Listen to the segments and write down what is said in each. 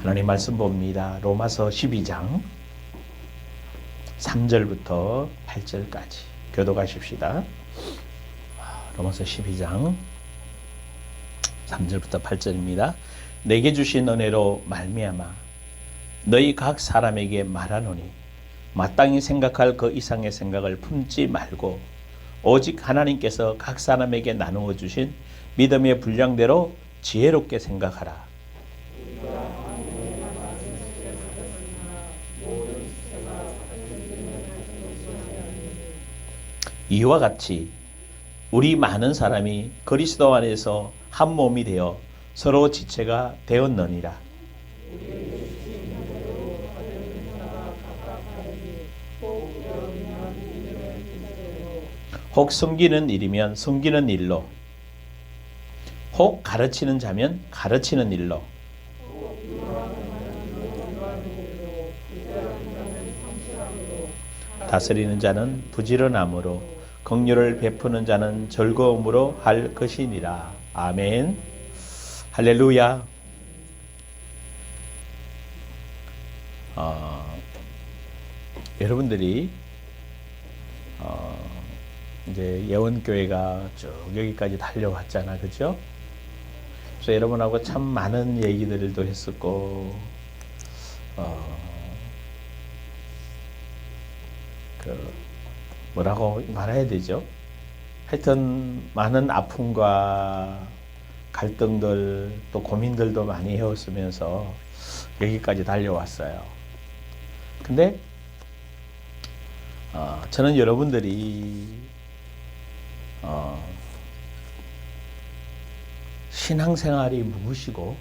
하나님 말씀 봅니다. 로마서 12장 3절부터 8절까지 교도가십시다. 로마서 12장 3절부터 8절입니다. 내게 주신 은혜로 말미암아 너희 각 사람에게 말하노니 마땅히 생각할 그 이상의 생각을 품지 말고 오직 하나님께서 각 사람에게 나누어 주신 믿음의 분량대로 지혜롭게 생각하라. 이와 같이 우리 많은 사람이 그리스도 안에서 한 몸이 되어 서로 지체가 되었느니라. 혹 섬기는 일이면 섬기는 일로, 혹 가르치는 자면 가르치는 일로, 다스리는 자는 부지런함으로, 긍휼을 베푸는 자는 즐거움으로 할 것이니라. 아멘. 할렐루야. 여러분들이 이제 예원교회가 쭉 여기까지 달려왔잖아, 그죠? 그래서 여러분하고 참 많은 얘기들도 했었고, 뭐라고 말해야 되죠? 하여튼 많은 아픔과 갈등들 또 고민들도 많이 해왔으면서 여기까지 달려왔어요. 근데 저는 여러분들이 신앙생활이 무엇이고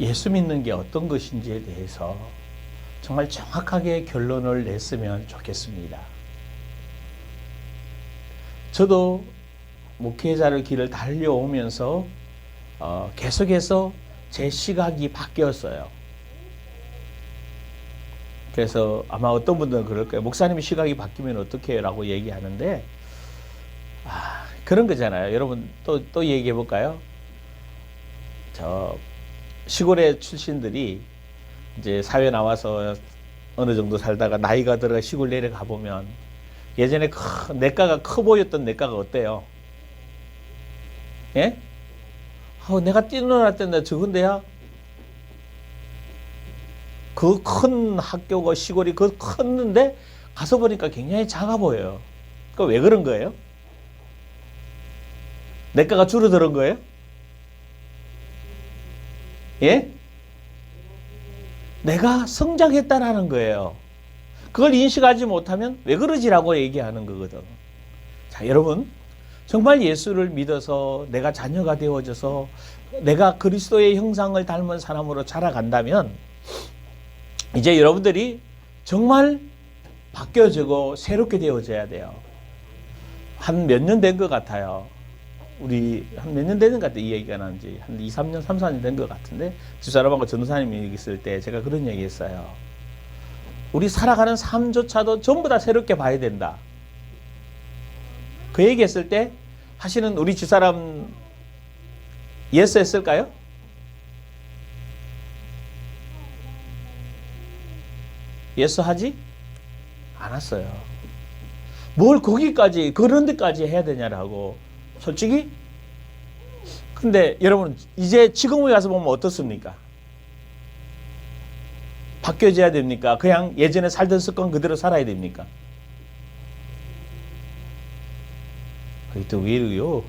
예수 믿는 게 어떤 것인지에 대해서 정말 정확하게 결론을 냈으면 좋겠습니다. 저도 목회자를 길을 달려오면서 계속해서 제 시각이 바뀌었어요. 그래서 아마 어떤 분들은 그럴 거예요. 목사님이 시각이 바뀌면 어떻게 해요? 라고 얘기하는데 그런 거잖아요. 여러분 또 얘기해 볼까요? 저 시골의 출신들이 이제 사회 나와서 어느 정도 살다가 나이가 들어 시골 내려가 보면 예전에 냇가가 커 보였던 냇가가 어때요? 예? 내가 뛰어놀았던데 저건데야? 그 큰 학교가 시골이 그 컸는데 가서 보니까 굉장히 작아 보여요. 그 왜 그런 거예요? 냇가가 줄어드는 거예요? 예? 내가 성장했다라는 거예요. 그걸 인식하지 못하면 왜 그러지라고 얘기하는 거거든. 자, 여러분, 정말 예수를 믿어서 내가 자녀가 되어져서 내가 그리스도의 형상을 닮은 사람으로 자라간다면 이제 여러분들이 정말 바뀌어지고 새롭게 되어져야 돼요. 한 몇 년 된 것 같아요. 우리 한 몇 년 되는 것 같아요. 이 얘기가 난 지 한 2, 3년, 3, 4년 된 것 같은데 집사람하고 전도사님이 있을 때 제가 그런 얘기 했어요. 우리 살아가는 삶조차도 전부 다 새롭게 봐야 된다. 그 얘기 했을 때 하시는 우리 집사람 예스 했을까요? 예스 하지? 않았어요. 뭘 거기까지 그런 데까지 해야 되냐라고. 솔직히 근데 여러분 이제 지금에 가서 보면 어떻습니까? 바뀌어져야 됩니까? 그냥 예전에 살던 습관 그대로 살아야 됩니까? 또 왜요?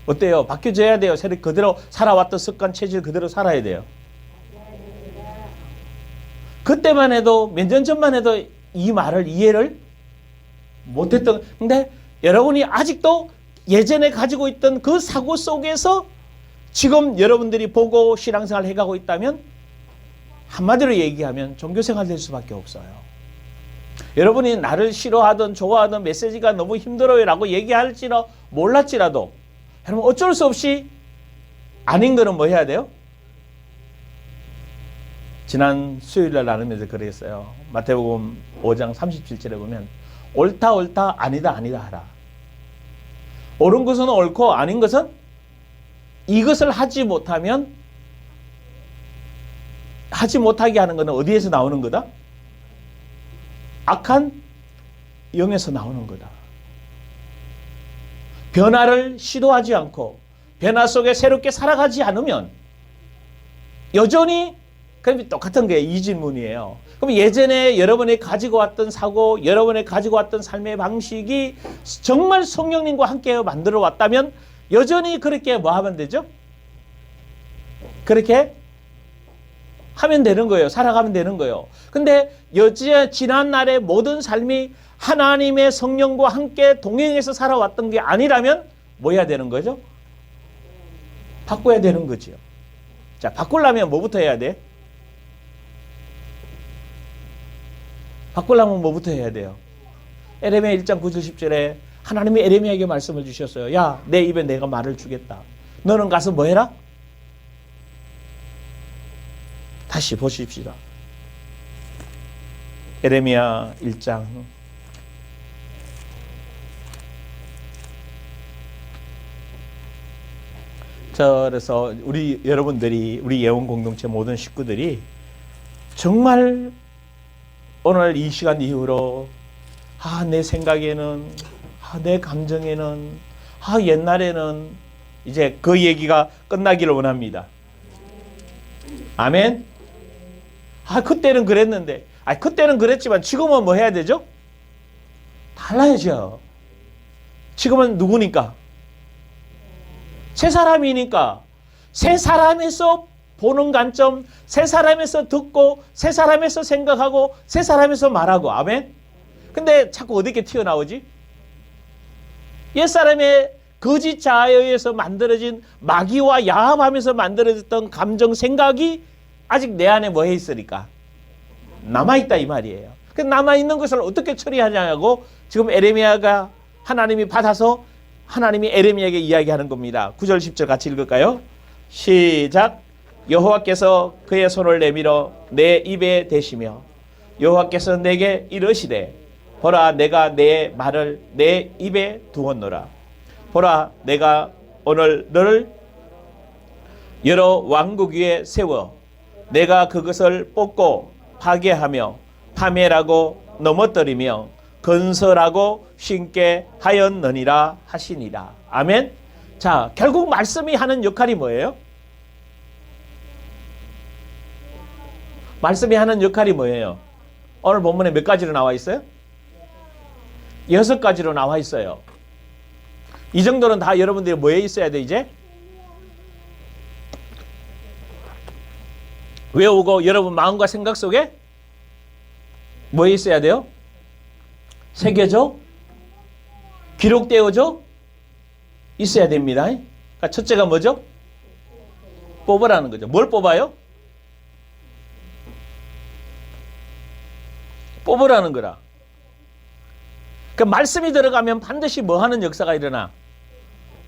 어때요? 바뀌어져야 돼요? 그대로 살아왔던 습관 체질 그대로 살아야 돼요? 그때만 해도 몇 년 전만 해도 이 말을 이해를 못했던. 근데 여러분이 아직도 예전에 가지고 있던 그 사고 속에서 지금 여러분들이 보고 신앙생활 해가고 있다면 한마디로 얘기하면 종교생활 될 수밖에 없어요. 여러분이 나를 싫어하든 좋아하든 메시지가 너무 힘들어요 라고 얘기할지라 몰랐지라도 여러분 어쩔 수 없이 아닌 거는 뭐 해야 돼요? 지난 수요일날 나누면서 그랬어요. 마태복음 5장 37절에 보면 옳다 옳다 아니다 아니다 하라. 옳은 것은 옳고 아닌 것은 이것을 하지 못하면 하지 못하게 하는 것은 어디에서 나오는 거다? 악한 영에서 나오는 거다. 변화를 시도하지 않고 변화 속에 새롭게 살아가지 않으면 여전히 그럼 똑같은 게 이 질문이에요. 그럼 예전에 여러분이 가지고 왔던 사고, 여러분이 가지고 왔던 삶의 방식이 정말 성령님과 함께 만들어 왔다면 여전히 그렇게 뭐 하면 되죠? 그렇게 하면 되는 거예요. 살아가면 되는 거예요. 근데 지난 날의 모든 삶이 하나님의 성령과 함께 동행해서 살아왔던 게 아니라면 뭐 해야 되는 거죠? 바꿔야 되는 거죠. 자, 바꾸려면 뭐부터 해야 돼? 바꾸려면 뭐부터 해야 돼요? 에레미야 1장 9절 10절에 하나님이 에레미야에게 말씀을 주셨어요. 야, 내 입에 내가 말을 주겠다. 너는 가서 뭐 해라? 다시 보십시다. 에레미야 1장 그래서 여러분들이 우리 예원 공동체 모든 식구들이 정말 오늘 이 시간 이후로 내 생각에는 내 감정에는 옛날에는 이제 그 얘기가 끝나기를 원합니다. 아멘. 그때는 그랬는데 그때는 그랬지만 지금은 뭐 해야 되죠? 달라야죠. 지금은 누구니까? 새 사람이니까 새 사람에서 보는 관점, 새 사람에서 듣고 새 사람에서 생각하고 새 사람에서 말하고. 아멘. 근데 자꾸 어떻게 튀어나오지? 옛사람의 거짓 자아에 의해서 만들어진 마귀와 야합하면서 만들어졌던 감정, 생각이 아직 내 안에 뭐 해 있으니까 남아있다 이 말이에요. 그 남아있는 것을 어떻게 처리하냐고 지금 에레미야가 하나님이 받아서 하나님이 에레미야에게 이야기하는 겁니다. 9절 10절 같이 읽을까요? 시작. 여호와께서 그의 손을 내밀어 내 입에 대시며 여호와께서 내게 이르시되 보라 내가 내 말을 내 입에 두었노라. 보라 내가 오늘 너를 여러 왕국 위에 세워 내가 그것을 뽑고 파괴하며 파멸하고 넘어뜨리며 건설하고 신께 하였느니라 하시니라. 아멘. 자, 결국 말씀이 하는 역할이 뭐예요? 말씀이 하는 역할이 뭐예요? 오늘 본문에 몇 가지로 나와 있어요? 6가지로 나와 있어요. 이 정도는 다 여러분들이 뭐에 있어야 돼 이제? 외우고 여러분 마음과 생각 속에 뭐에 있어야 돼요? 새겨져? 기록되어져? 있어야 됩니다. 그러니까 첫째가 뭐죠? 뽑으라는 거죠. 뭘 뽑아요? 뽑으라는 거라. 그 말씀이 들어가면 반드시 뭐 하는 역사가 일어나?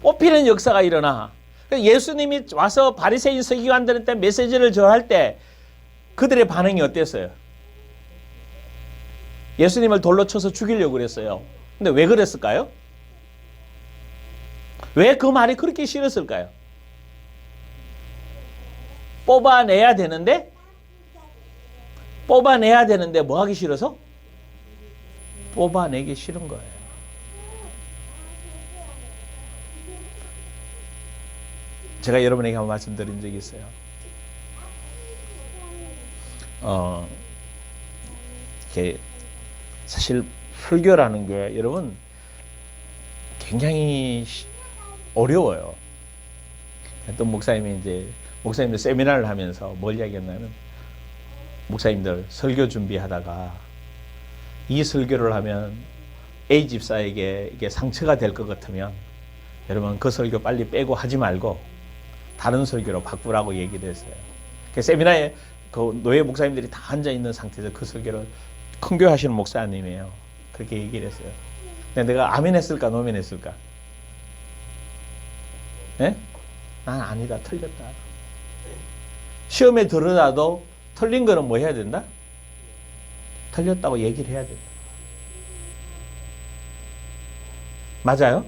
뽑히는 역사가 일어나. 예수님이 와서 바리새인 서기관들한테 메시지를 전할 때 그들의 반응이 어땠어요? 예수님을 돌로 쳐서 죽이려고 그랬어요. 근데 왜 그랬을까요? 왜 그 말이 그렇게 싫었을까요? 뽑아내야 되는데 뭐 하기 싫어서? 뽑아내기 싫은 거예요. 제가 여러분에게 한번 말씀드린 적이 있어요. 사실 설교라는 게 여러분 굉장히 어려워요. 또 목사님들 세미나를 하면서 뭘 이야기했냐면 목사님들 설교 준비하다가 이 설교를 하면 A 집사에게 이게 상처가 될 것 같으면 여러분 그 설교 빨리 빼고 하지 말고 다른 설교로 바꾸라고 얘기를 했어요. 그 세미나에 그 노예 목사님들이 다 앉아 있는 상태에서 그 설교를 큰 교회 하시는 목사님이에요. 그렇게 얘기를 했어요. 근데 내가 아멘 했을까 노멘 했을까? 예? 난 아니다. 틀렸다. 시험에 들어라도 틀린 거는 뭐 해야 된다? 틀렸다고 얘기를 해야 된다. 맞아요?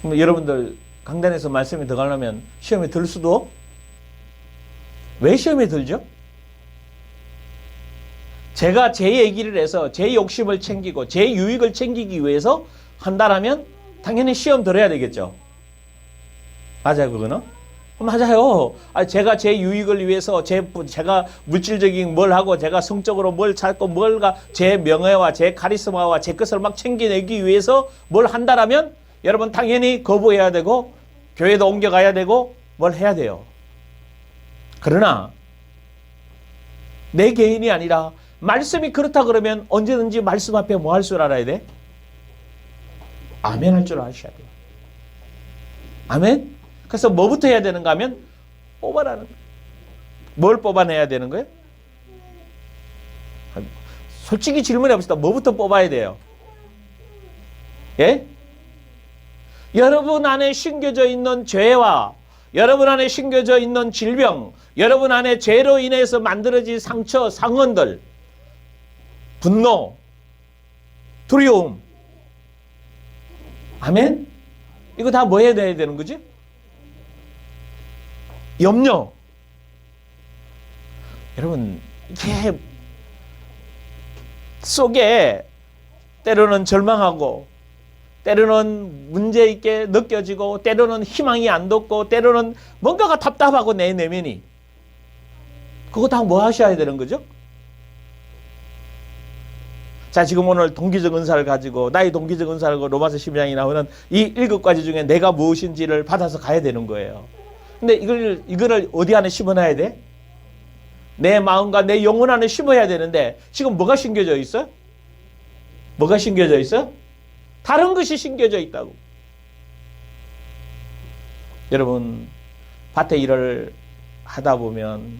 그럼 여러분들 강단에서 말씀이 더 가려면 시험에 들 수도 왜 시험에 들죠? 제가 제 얘기를 해서 제 욕심을 챙기고 제 유익을 챙기기 위해서 한다라면 당연히 시험 들어야 되겠죠. 맞아요, 그거는? 맞아요. 제가 제 유익을 위해서 제가 물질적인 뭘 하고 제가 성적으로 뭘 찾고 뭘가 제 명예와 제 카리스마와 제 것을 막 챙겨내기 위해서 뭘 한다라면 여러분 당연히 거부해야 되고 교회도 옮겨가야 되고 뭘 해야 돼요. 그러나 내 개인이 아니라 말씀이 그렇다 그러면 언제든지 말씀 앞에 뭐 할 줄 알아야 돼? 아멘 할 줄 아셔야 돼요. 아멘? 그래서 뭐부터 해야 되는가 하면 뽑아라는 거예요. 뭘 뽑아내야 되는 거예요? 솔직히 질문해 봅시다. 뭐부터 뽑아야 돼요? 예? 여러분 안에 심겨져 있는 죄와 여러분 안에 심겨져 있는 질병, 여러분 안에 죄로 인해서 만들어진 상처, 상흔들, 분노, 두려움. 아멘? 이거 다 뭐 해야 되는 거지? 염려. 여러분, 이게 속에 때로는 절망하고, 때로는 문제 있게 느껴지고, 때로는 희망이 안 돋고, 때로는 뭔가가 답답하고 내 내면이. 그거 다 뭐 하셔야 되는 거죠? 자, 지금 오늘 동기적 은사를 가지고, 나의 동기적 은사를 가지고 로마서 12장이 나오는 이 7가지 중에 내가 무엇인지를 받아서 가야 되는 거예요. 근데 이거를 어디 안에 심어놔야 돼? 내 마음과 내 영혼 안에 심어야 되는데 지금 뭐가 심겨져 있어? 뭐가 심겨져 있어? 다른 것이 심겨져 있다고. 여러분, 밭에 일을 하다 보면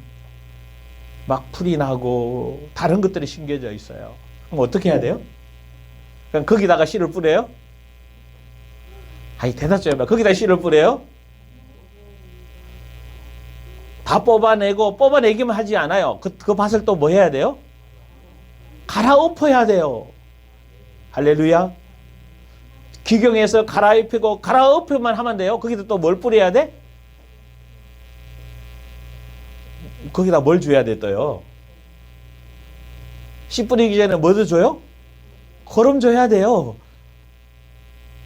막 풀이 나고 다른 것들이 심겨져 있어요. 그럼 어떻게 해야 돼요? 그냥 거기다가 씨를 뿌려요? 아니, 대답 좀 해봐. 거기다 씨를 뿌려요? 다 뽑아내기만 하지 않아요. 그 밭을 또 뭐 해야 돼요? 갈아엎어야 돼요. 할렐루야. 기경에서 갈아엎히고 갈아엎으면 하면 돼요. 거기다 또 뭘 뿌려야 돼? 거기다 뭘 줘야 돼 또요? 씨 뿌리기 전에 뭐 줘요? 거름 줘야 돼요.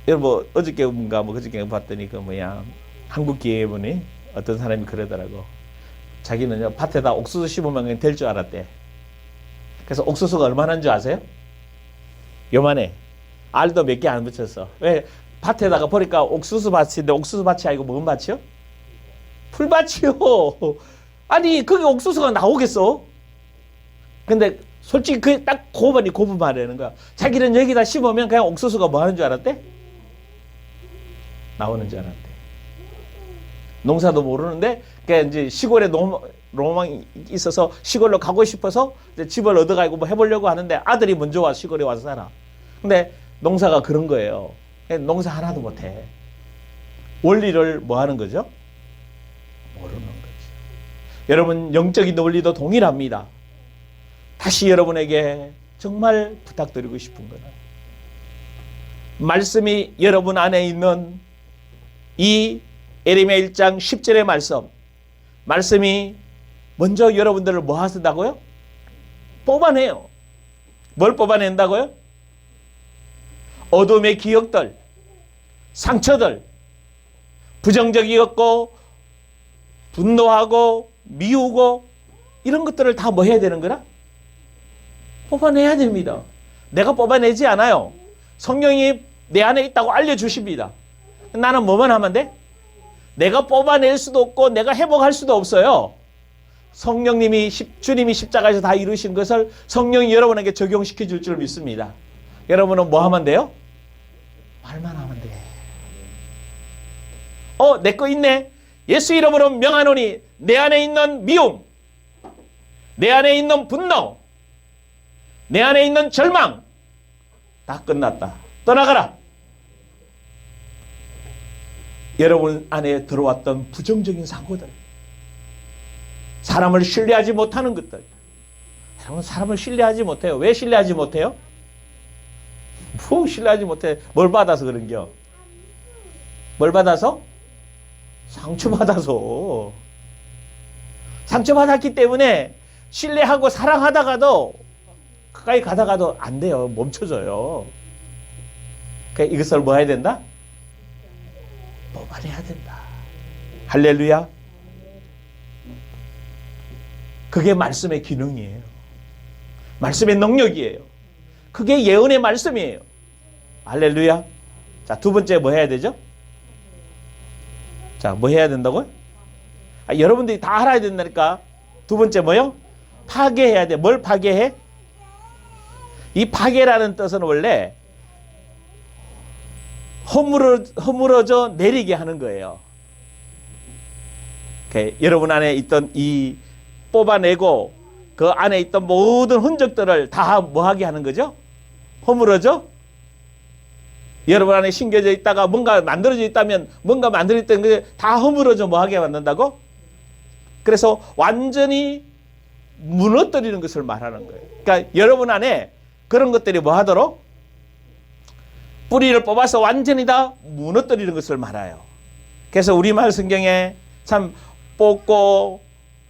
여러분, 어저께인가 그저께 봤더니 한국기회분이 어떤 사람이 그러더라고. 자기는 밭에다 옥수수 심으면 될 줄 알았대. 그래서 옥수수가 얼마나인 줄 아세요? 요만해. 알도 몇 개 안 붙였어. 왜? 밭에다가 보니까 옥수수 밭인데 옥수수 밭이 아니고 뭔 밭이요? 풀밭이요. 아니, 그게 옥수수가 나오겠어? 근데 솔직히 그 딱 고분 말하는 거야. 자기는 여기다 심으면 그냥 옥수수가 뭐 하는 줄 알았대? 나오는 줄 알았대. 농사도 모르는데, 그러니까 이제 시골에 로망이 있어서 시골로 가고 싶어서 이제 집을 얻어가고 뭐 해보려고 하는데 아들이 먼저 와 시골에 와서 살아. 근데 농사가 그런 거예요. 농사 하나도 못해. 원리를 뭐 하는 거죠? 모르는 거죠. 여러분, 영적인 원리도 동일합니다. 다시 여러분에게 정말 부탁드리고 싶은 거는 말씀이 여러분 안에 있는 이 에레미야 1장 10절의 말씀이 먼저 여러분들을 뭐 하신다고요? 뽑아내요. 뭘 뽑아낸다고요? 어둠의 기억들, 상처들, 부정적이었고 분노하고 미우고 이런 것들을 다 뭐 해야 되는 거라? 뽑아내야 됩니다. 내가 뽑아내지 않아요. 성령이 내 안에 있다고 알려주십니다. 나는 뭐만 하면 돼? 내가 뽑아낼 수도 없고 내가 회복할 수도 없어요. 성령님이 주님이 십자가에서 다 이루신 것을 성령이 여러분에게 적용시켜 줄 줄 믿습니다. 여러분은 뭐 하면 돼요? 말만 하면 돼. 내 거 있네. 예수 이름으로 명하노니 내 안에 있는 미움, 내 안에 있는 분노, 내 안에 있는 절망 다 끝났다. 떠나가라. 여러분 안에 들어왔던 부정적인 사고들, 사람을 신뢰하지 못하는 것들. 여러분, 사람을 신뢰하지 못해요. 왜 신뢰하지 못해요? 뭐 신뢰하지 못해? 뭘 받아서 그런겨? 뭘 받아서? 상처받아서. 상처받았기 때문에 신뢰하고 사랑하다가도 가까이 가다가도 안 돼요. 멈춰져요. 그러니까 이것을 뭐 해야 된다? 뽑아내야 된다. 할렐루야. 그게 말씀의 기능이에요. 말씀의 능력이에요. 그게 예언의 말씀이에요. 할렐루야. 자, 두 번째 뭐 해야 되죠? 자, 뭐 해야 된다고요? 여러분들이 다 알아야 된다니까. 두 번째 뭐요? 파괴해야 돼. 뭘 파괴해? 이 파괴라는 뜻은 원래 허물어져 내리게 하는 거예요. 여러분 안에 있던 이 뽑아내고 그 안에 있던 모든 흔적들을 다 뭐하게 하는 거죠? 허물어져? 여러분 안에 심겨져 있다가 뭔가 만들어져 있다면 뭔가 만들어져 있던 게 다 허물어져 뭐하게 만든다고? 그래서 완전히 무너뜨리는 것을 말하는 거예요. 그러니까 여러분 안에 그런 것들이 뭐 하도록? 뿌리를 뽑아서 완전히 다 무너뜨리는 것을 말해요. 그래서 우리말 성경에 참 뽑고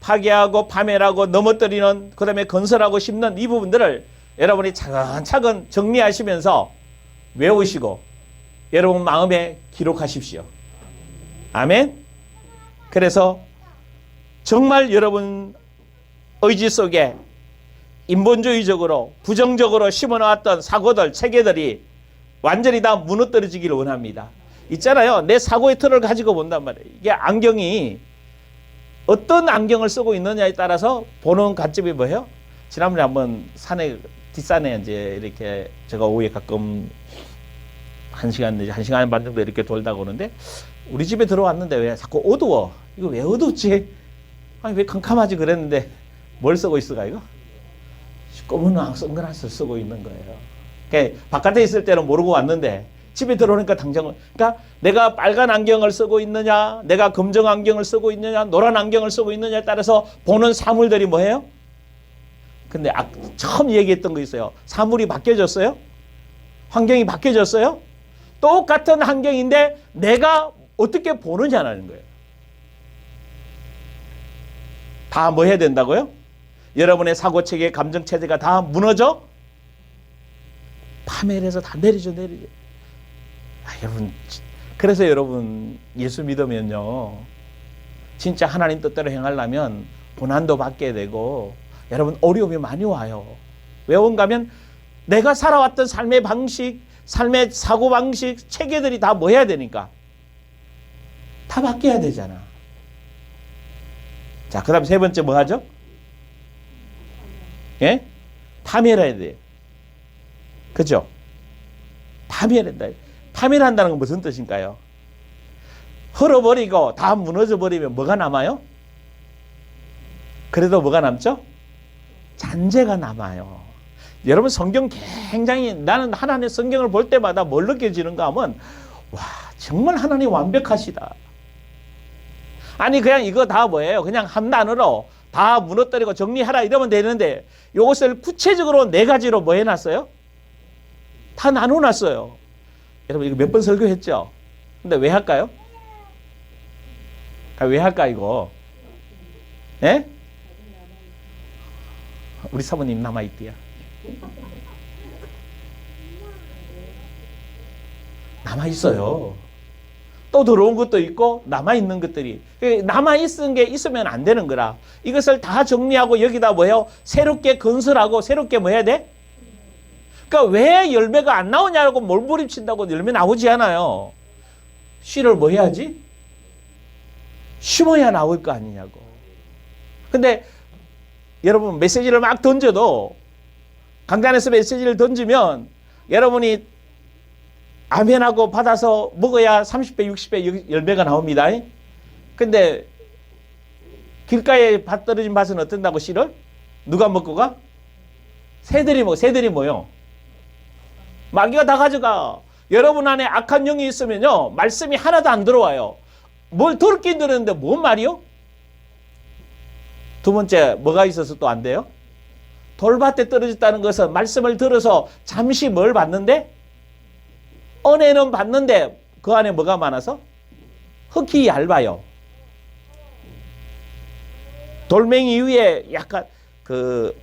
파괴하고 파멸하고 넘어뜨리는 그 다음에 건설하고 심는 이 부분들을 여러분이 차근차근 정리하시면서 외우시고 여러분 마음에 기록하십시오. 아멘. 그래서 정말 여러분 의지 속에 인본주의적으로 부정적으로 심어놓았던 사고들 체계들이 완전히 다 무너뜨려지기를 원합니다. 있잖아요. 내 사고의 틀을 가지고 본단 말이에요. 이게 안경이 어떤 안경을 쓰고 있느냐에 따라서 보는 관점이 뭐예요? 지난번에 한번 산에 뒷산에 이제 이렇게 제가 오후에 가끔 한 시간 반 정도 이렇게 돌다 오는데 우리 집에 들어왔는데 왜 자꾸 어두워? 이거 왜 어둡지? 아니 왜 캄캄하지 그랬는데 뭘 쓰고 있을까 이거? 검은 선글라스를 쓰고 있는 거예요. 그러니까 바깥에 있을 때는 모르고 왔는데 집에 들어오니까 당장 그러니까 내가 빨간 안경을 쓰고 있느냐 내가 검정 안경을 쓰고 있느냐 노란 안경을 쓰고 있느냐에 따라서 보는 사물들이 뭐예요? 근데 처음 얘기했던 거 있어요. 사물이 바뀌어졌어요? 환경이 바뀌어졌어요? 똑같은 환경인데 내가 어떻게 보느냐는 거예요. 다 뭐 해야 된다고요? 여러분의 사고체계, 감정체제가 다 무너져? 파멸해서 다 내리죠. 여러분, 그래서 여러분 예수 믿으면요. 진짜 하나님 뜻대로 행하려면 고난도 받게 되고 여러분 어려움이 많이 와요. 왜 온가 하면 내가 살아왔던 삶의 방식, 삶의 사고방식, 체계들이 다 뭐 해야 되니까. 다 바뀌어야 되잖아. 자, 그 다음 세 번째 뭐 하죠? 예? 파멸해야 돼요. 그죠? 파멸한다. 파멸한다는 건 무슨 뜻인가요? 헐어버리고 다 무너져버리면 뭐가 남아요? 그래도 뭐가 남죠? 잔재가 남아요. 여러분 성경 굉장히 나는 하나님의 성경을 볼 때마다 뭘 느껴지는가 하면 와 정말 하나님 완벽하시다. 아니 그냥 이거 다 뭐예요? 그냥 한 단어로 다 무너뜨리고 정리하라 이러면 되는데 이것을 구체적으로 네 가지로 뭐 해놨어요? 다 나눠놨어요. 여러분 이거 몇 번 설교했죠? 근데 왜 할까요? 왜 할까 이거? 예? 우리 사모님 남아있대요. 남아있어요. 또 들어온 것도 있고 남아있는 것들이 남아있은 게 있으면 안 되는 거라. 이것을 다 정리하고 여기다 뭐예요? 새롭게 건설하고 새롭게 뭐 해야 돼? 그러니까 왜 열매가 안 나오냐고 몰부림친다고 열매 나오지 않아요. 씨를 뭐 해야지? 심어야 나올 거 아니냐고. 근데 여러분 메시지를 막 던져도 강단에서 메시지를 던지면 여러분이 아멘하고 받아서 먹어야 30배, 60배 열매가 나옵니다. 근데 길가에 밭 떨어진 밭은 어떤다고 씨를? 누가 먹고 가? 새들이 뭐요? 마귀가 다 가져가. 여러분 안에 악한 영이 있으면요. 말씀이 하나도 안 들어와요. 뭘 들었긴 들었는데 뭔 말이요? 두 번째 뭐가 있어서 또 안 돼요? 돌밭에 떨어졌다는 것은 말씀을 들어서 잠시 뭘 봤는데 은혜는 봤는데 그 안에 뭐가 많아서? 흙이 얇아요. 돌멩이 위에 약간 그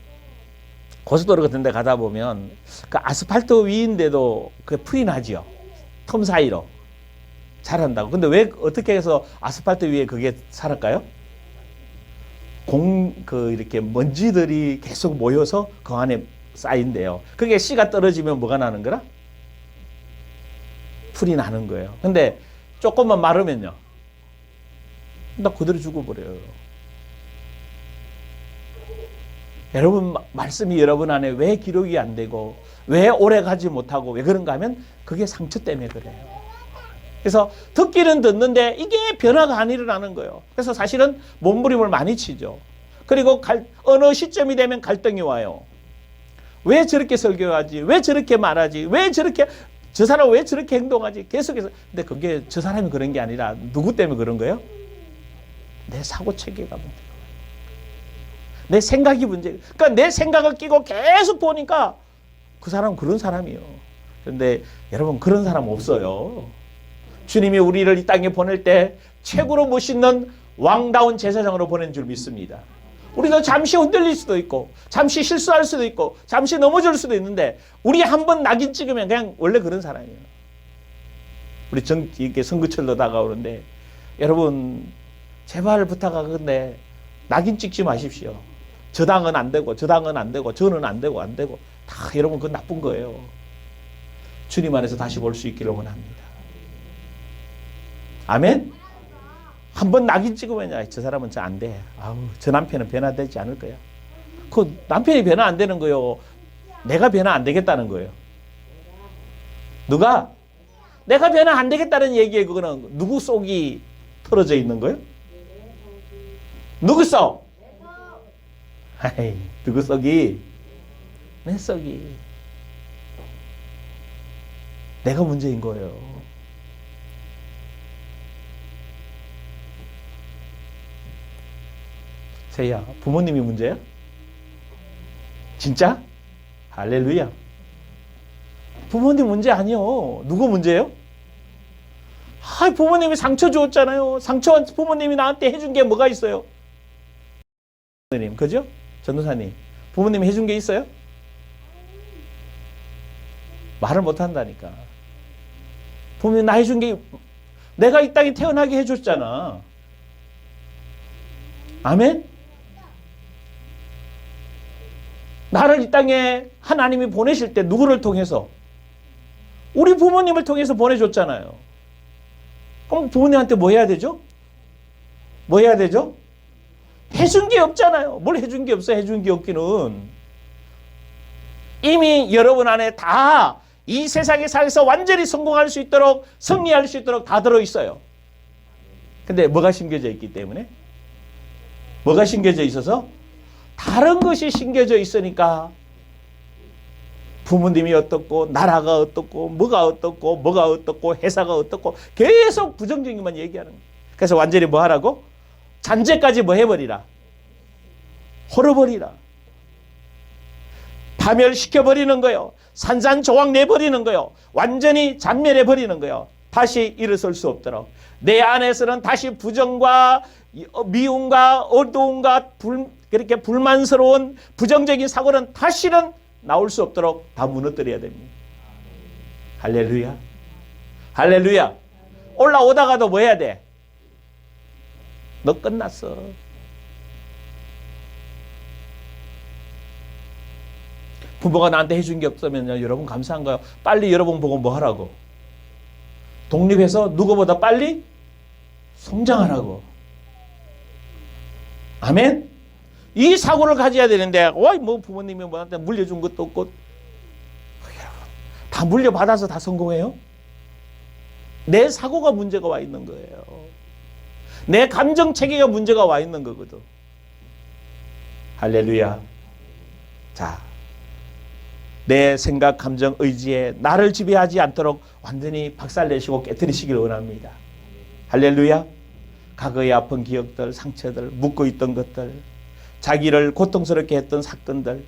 고속도로 같은 데 가다 보면 그 아스팔트 위인데도 그 풀이 나지요. 틈 사이로. 자란다고. 근데 왜 어떻게 해서 아스팔트 위에 그게 살았까요? 이렇게 먼지들이 계속 모여서 그 안에 쌓인대요. 그게 씨가 떨어지면 뭐가 나는 거라? 풀이 나는 거예요. 근데 조금만 마르면요. 나 그대로 죽어버려요. 여러분, 말씀이 여러분 안에 왜 기록이 안 되고, 왜 오래 가지 못하고, 왜 그런가 하면 그게 상처 때문에 그래요. 그래서 듣기는 듣는데 이게 변화가 안 일어나는 거예요. 그래서 사실은 몸부림을 많이 치죠. 그리고 어느 시점이 되면 갈등이 와요. 왜 저렇게 설교하지? 왜 저렇게 말하지? 왜 저렇게, 저 사람 왜 저렇게 행동하지? 계속해서. 근데 그게 저 사람이 그런 게 아니라 누구 때문에 그런 거예요? 내 사고 체계가 문제예요. 내 생각이 문제예요. 그러니까 내 생각을 끼고 계속 보니까 그 사람은 그런 사람이에요. 그런데 여러분, 그런 사람 없어요. 주님이 우리를 이 땅에 보낼 때 최고로 멋있는 왕다운 제사장으로 보낸 줄 믿습니다. 우리도 잠시 흔들릴 수도 있고, 잠시 실수할 수도 있고, 잠시 넘어질 수도 있는데, 우리 한번 낙인 찍으면 그냥 원래 그런 사람이에요. 우리 이렇게 선거철도 다가오는데, 여러분, 제발 부탁하건데, 낙인 찍지 마십시오. 저 당은 안 되고, 저 당은 안 되고, 저는 안 되고, 안 되고, 다 여러분, 그건 나쁜 거예요. 주님 안에서 다시 볼 수 있기를 원합니다. 아멘? 한번 낙인 찍으면 저 사람은 저 안 돼. 아우, 저 남편은 변화되지 않을 거야. 그 남편이 변화 안 되는 거요. 내가 변화 안 되겠다는 거예요. 누가? 내가 변화 안 되겠다는 얘기에 그거는 누구 속이 털어져 있는 거예요? 누구 속? 아이, 누구 속이? 내 속이. 내가 문제인 거예요. 세야, 부모님이 문제야? 진짜? 할렐루야. 부모님 문제 아니요. 누구 문제예요? 아, 부모님이 상처 주었잖아요. 상처 부모님이 나한테 해준 게 뭐가 있어요? 부모님, 그죠? 전도사님, 부모님이 해준 게 있어요? 말을 못 한다니까. 부모님 나 해준 게, 내가 이 땅에 태어나게 해줬잖아. 아멘? 나를 이 땅에 하나님이 보내실 때 누구를 통해서? 우리 부모님을 통해서 보내줬잖아요. 그럼 부모님한테 뭐 해야 되죠? 뭐 해야 되죠? 해준 게 없잖아요. 뭘 해준 게 없어? 해준 게 없기는. 이미 여러분 안에 다 이 세상에 살아서 완전히 성공할 수 있도록, 승리할 수 있도록 다 들어있어요. 근데 뭐가 심겨져 있기 때문에? 뭐가 심겨져 있어서? 다른 것이 심겨져 있으니까 부모님이 어떻고, 나라가 어떻고, 뭐가 어떻고, 뭐가 어떻고, 회사가 어떻고 계속 부정적인 것만 얘기하는 거예요. 그래서 완전히 뭐 하라고? 잔재까지 뭐 해버리라? 헐어버리라. 파멸시켜버리는 거예요. 산산조각 내버리는 거예요. 완전히 잔멸해버리는 거예요. 다시 일어설 수 없도록. 내 안에서는 다시 부정과 미움과 어두움과 그렇게 불만스러운 부정적인 사고는 다시는 나올 수 없도록 다 무너뜨려야 됩니다. 할렐루야. 할렐루야. 올라오다가도 뭐 해야 돼? 너 끝났어. 부모가 나한테 해준 게 없으면요, 여러분 감사한 거예요. 빨리 여러분 보고 뭐 하라고? 독립해서 누구보다 빨리 성장하라고. 아멘? 이 사고를 가져야 되는데, 뭐 부모님이 뭐한테 물려준 것도 없고, 다 물려받아서 다 성공해요? 내 사고가 문제가 와 있는 거예요. 내 감정 체계가 문제가 와 있는 거거든. 할렐루야. 자, 내 생각, 감정, 의지에 나를 지배하지 않도록 완전히 박살내시고 깨뜨리시길 원합니다. 할렐루야. 과거의 아픈 기억들, 상처들, 묻고 있던 것들, 자기를 고통스럽게 했던 사건들,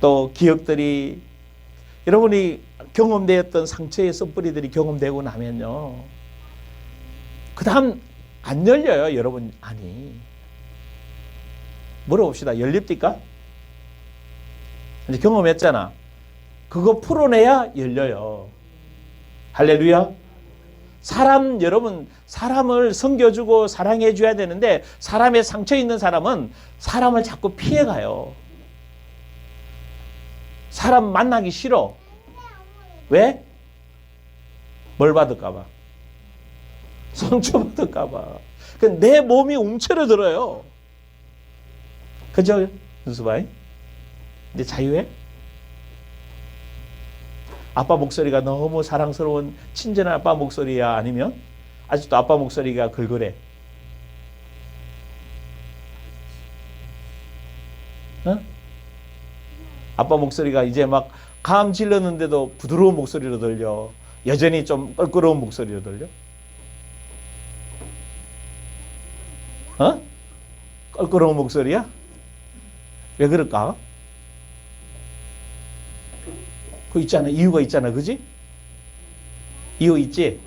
또 기억들이 여러분이 경험되었던 상처의 썬뿌리들이 경험되고 나면요, 그 다음 안 열려요, 여러분 안이. 물어봅시다. 열립니까? 이제 경험했잖아. 그거 풀어내야 열려요. 할렐루야. 여러분, 사람을 섬겨주고 사랑해줘야 되는데, 사람의 상처 있는 사람은 사람을 자꾸 피해가요. 사람 만나기 싫어. 왜? 뭘 받을까봐. 상처받을까봐. 내 몸이 움츠러들어요. 그죠? 윤수바이? 이제 자유해? 아빠 목소리가 너무 사랑스러운 친절한 아빠 목소리야? 아니면 아직도 아빠 목소리가 걸걸해? 어? 아빠 목소리가 이제 막 감 질렀는데도 부드러운 목소리로 들려? 여전히 좀 껄끄러운 목소리로 들려? 어? 껄끄러운 목소리야? 왜 그럴까? 그 있잖아. 이유가 있잖아. 그지? 이유 있지?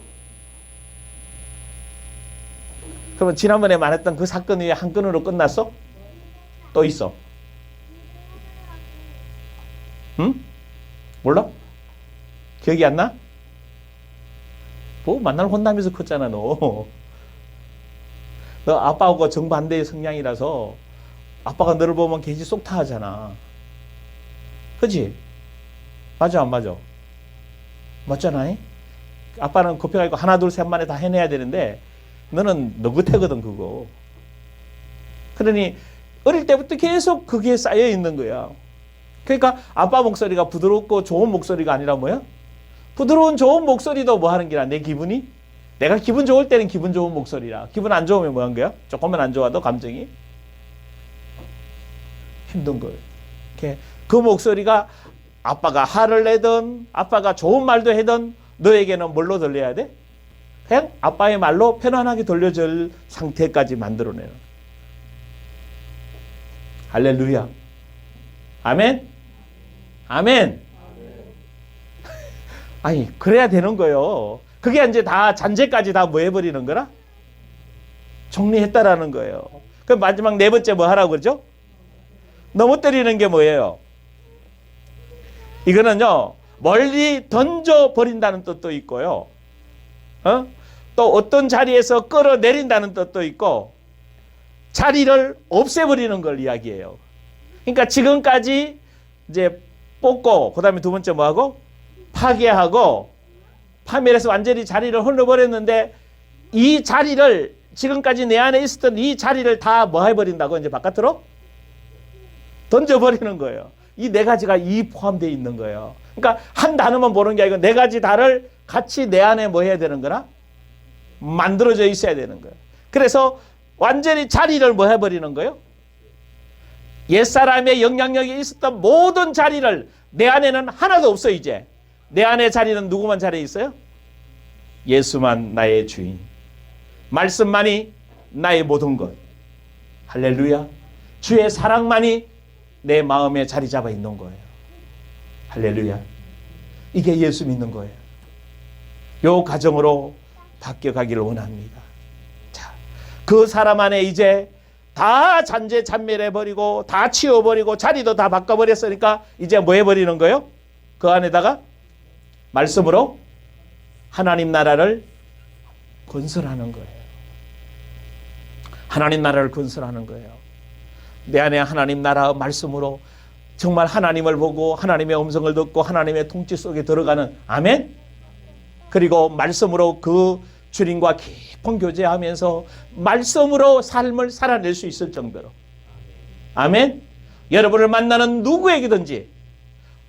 그러면 지난번에 말했던 그 사건이 한 건으로 끝났어? 또 있어? 응? 몰라? 기억이 안 나? 뭐 만날 혼나면서 컸잖아 너. 너 아빠하고 정반대의 성향이라서 아빠가 너를 보면 괜히 쏙타하잖아. 그치? 맞아 안 맞아? 맞잖아. 아빠는 급해가지고 하나 둘 셋만에 다 해내야 되는데 너는 너긋해거든 그거. 그러니 어릴 때부터 계속 그게 쌓여 있는 거야. 그러니까 아빠 목소리가 부드럽고 좋은 목소리가 아니라 뭐야? 부드러운 좋은 목소리도 뭐 하는 게라 내 기분이? 내가 기분 좋을 때는 기분 좋은 목소리라. 기분 안 좋으면 뭐 한 거야? 조금만 안 좋아도 감정이 힘든 거예요. 그 목소리가 아빠가 화를 내든 아빠가 좋은 말도 하든 너에게는 뭘로 들려야 돼? 그냥 아빠의 말로 편안하게 들려줄 상태까지 만들어내는. 할렐루야. 아멘. 아멘. 아니 그래야 되는 거예요. 그게 이제 다 잔재까지 다 뭐 해버리는 거라? 정리했다라는 거예요. 그럼 마지막 네 번째 뭐 하라고 그러죠? 넘어뜨리는 게 뭐예요? 이거는요 멀리 던져버린다는 뜻도 있고요. 또 어떤 자리에서 끌어내린다는 뜻도 있고 자리를 없애버리는 걸 이야기해요. 그러니까 지금까지 이제 뽑고 그 다음에 두 번째 뭐하고? 파괴하고 파멸해서 완전히 자리를 흘러버렸는데 이 자리를 지금까지 내 안에 있었던 이 자리를 다 뭐 해버린다고? 이제 바깥으로 던져버리는 거예요. 이 네 가지가 이 포함되어 있는 거예요. 그러니까 한 단어만 보는 게 아니고 네 가지 다를 같이 내 안에 뭐 해야 되는 거라? 만들어져 있어야 되는 거예요. 그래서 완전히 자리를 뭐 해버리는 거예요? 옛사람의 영향력이 있었던 모든 자리를 내 안에는 하나도 없어 이제. 내 안의 자리는 누구만 자리에 있어요? 예수만 나의 주인. 말씀만이 나의 모든 것. 할렐루야. 주의 사랑만이 내 마음에 자리 잡아 있는 거예요. 할렐루야. 이게 예수 믿는 거예요. 요 가정으로 바뀌어가기를 원합니다. 자, 그 사람 안에 이제 다 잔재 잔멸해버리고 다 치워버리고 자리도 다 바꿔버렸으니까 이제 뭐 해버리는 거예요? 그 안에다가 말씀으로 하나님 나라를 건설하는 거예요. 하나님 나라를 건설하는 거예요. 내 안에 하나님 나라 말씀으로 정말 하나님을 보고 하나님의 음성을 듣고 하나님의 통치 속에 들어가는 아멘? 그리고 말씀으로 그 주님과 깊은 교제하면서 말씀으로 삶을 살아낼 수 있을 정도로 아멘? 여러분을 만나는 누구에게든지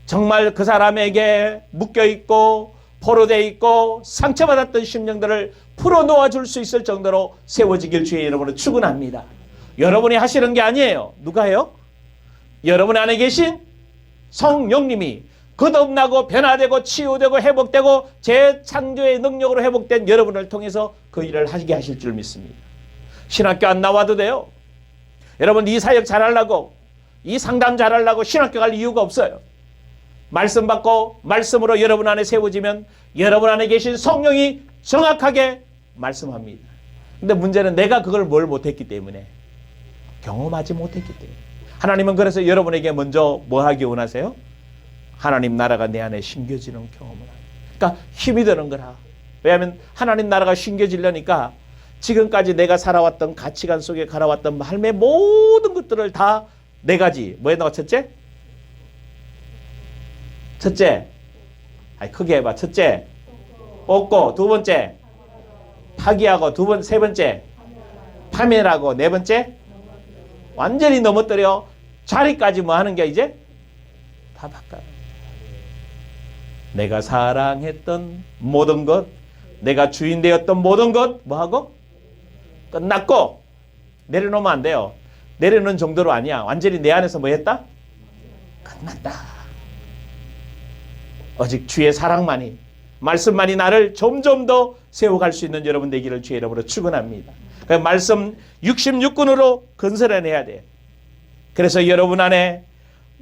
정말 그 사람에게 묶여있고 포로되어 있고 상처받았던 심령들을 풀어놓아 줄 수 있을 정도로 세워지길 주의 이름으로 축원합니다. 여러분이 하시는 게 아니에요. 누가 해요? 여러분 안에 계신 성령님이 거듭나고 변화되고 치유되고 회복되고 재창조의 능력으로 회복된 여러분을 통해서 그 일을 하게 하실 줄 믿습니다. 신학교 안 나와도 돼요. 여러분 이 사역 잘하려고 이 상담 잘하려고 신학교 갈 이유가 없어요. 말씀 받고 말씀으로 여러분 안에 세워지면 여러분 안에 계신 성령이 정확하게 말씀합니다. 근데 문제는 내가 그걸 뭘 못했기 때문에 경험하지 못했기 때문에. 하나님은 그래서 여러분에게 먼저 뭐 하기 원하세요? 하나님 나라가 내 안에 심겨지는 경험을 하는. 그러니까 힘이 되는 거라. 왜냐하면 하나님 나라가 심겨지려니까 지금까지 내가 살아왔던 가치관 속에 갈아왔던 삶의 모든 것들을 다 네 가지. 뭐에 나와? 첫째? 아니 크게 해봐. 첫째, 뽑고. 두 번째, 파기하고. 세 번째, 파멸하고. 네 번째, 완전히 넘어뜨려 자리까지 뭐 하는 게 이제 다 바꿔요. 내가 사랑했던 모든 것, 내가 주인 되었던 모든 것 뭐하고? 끝났고. 내려놓으면 안 돼요. 내려놓는 정도로 아니야. 완전히 내 안에서 뭐 했다? 끝났다. 오직 주의 사랑만이, 말씀만이 나를 점점 더 세워갈 수 있는 여러분 되기를 주의 이름으로 축원합니다. 그 말씀 66근으로 건설해내야 돼. 그래서 여러분 안에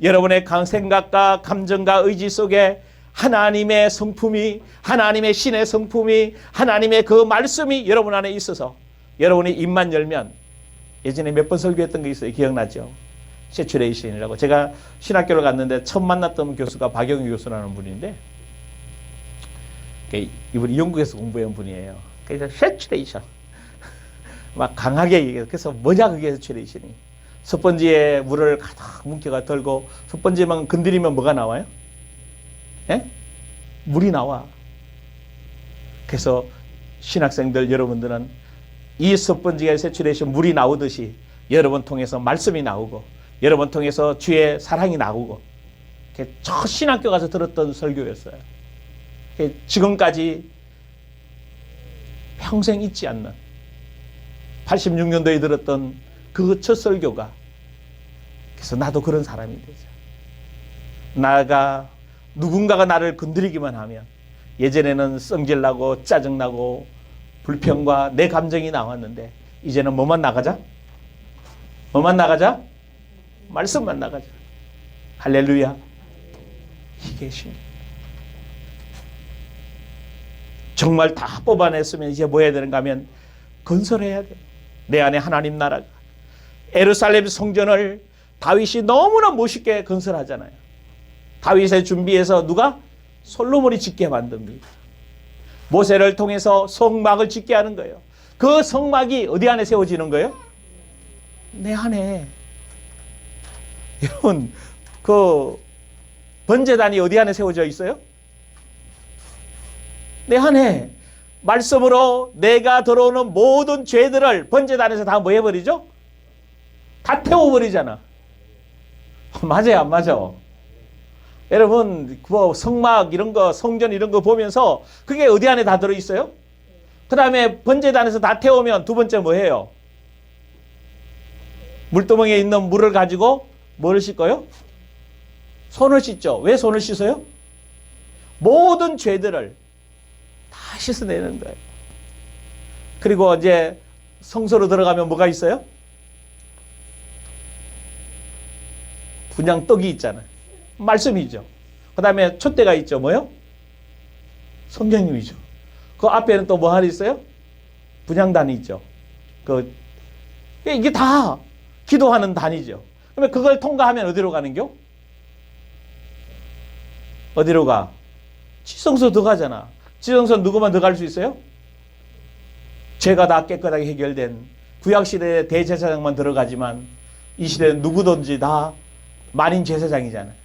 여러분의 생각과 감정과 의지 속에 하나님의 성품이, 하나님의 신의 성품이, 하나님의 그 말씀이 여러분 안에 있어서 여러분이 입만 열면, 예전에 몇 번 설교했던 게 있어요. 기억나죠? 세츄레이션이라고. 제가 신학교를 갔는데 처음 만났던 교수가 박영희 교수라는 분인데, 이분이 영국에서 공부한 분이에요. 그래서 세츄레이션 막 강하게 얘기해요. 그래서 뭐냐 그게 세츄레이션이. 스펀지에 물을 가득 뭉쳐가 들고 스펀지만 건드리면 뭐가 나와요? 예? 물이 나와. 그래서 신학생들 여러분들은 이 스펀지에 세츄레이션 물이 나오듯이 여러분 통해서 말씀이 나오고 여러분 통해서 주의 사랑이 나오고, 첫 신학교 가서 들었던 설교였어요. 지금까지 평생 잊지 않는 86년도에 들었던 그 첫 설교가, 그래서 나도 그런 사람이 되자. 누군가가 나를 건드리기만 하면 예전에는 성질나고 짜증나고 불평과 내 감정이 나왔는데 이제는 뭐만 나가자? 뭐만 나가자? 말씀만 나가자. 할렐루야. 이게 신. 정말 다 뽑아냈으면 이제 뭐 해야 되는가 하면 건설해야 돼. 내 안에 하나님 나라가. 예루살렘 성전을 다윗이 너무나 멋있게 건설하잖아요. 다윗의 준비해서 누가? 솔로몬이 짓게 만듭니다. 모세를 통해서 성막을 짓게 하는 거예요. 그 성막이 어디 안에 세워지는 거예요? 내 안에. 여러분, 그 번제단이 어디 안에 세워져 있어요? 내 안에. 말씀으로 내가 들어오는 모든 죄들을 번제단에서 다 뭐 해버리죠? 다 태워버리잖아. 맞아요, 안 맞아? 여러분, 뭐 성막 이런 거, 성전 이런 거 보면서 그게 어디 안에 다 들어있어요? 그 다음에 번제단에서 다 태우면 두 번째 뭐 해요? 물두멍에 있는 물을 가지고 뭐를 씻어요? 손을 씻죠. 왜 손을 씻어요? 모든 죄들을 다 씻어내는 거예요. 그리고 이제 성소로 들어가면 뭐가 있어요? 분향 떡이 있잖아요. 말씀이죠. 그 다음에 촛대가 있죠. 뭐요? 성령님이죠. 그 앞에는 또 뭐 하나 있어요? 분향단이 있죠. 이게 다 기도하는 단이죠. 그러면 그걸 통과하면 어디로 가는겨? 어디로 가? 지성소 들어가잖아. 지성소 누구만 들어갈 수 있어요? 죄가 다 깨끗하게 해결된 구약시대의 대제사장만 들어가지만 이 시대는 누구든지 다 만인 제사장이잖아요.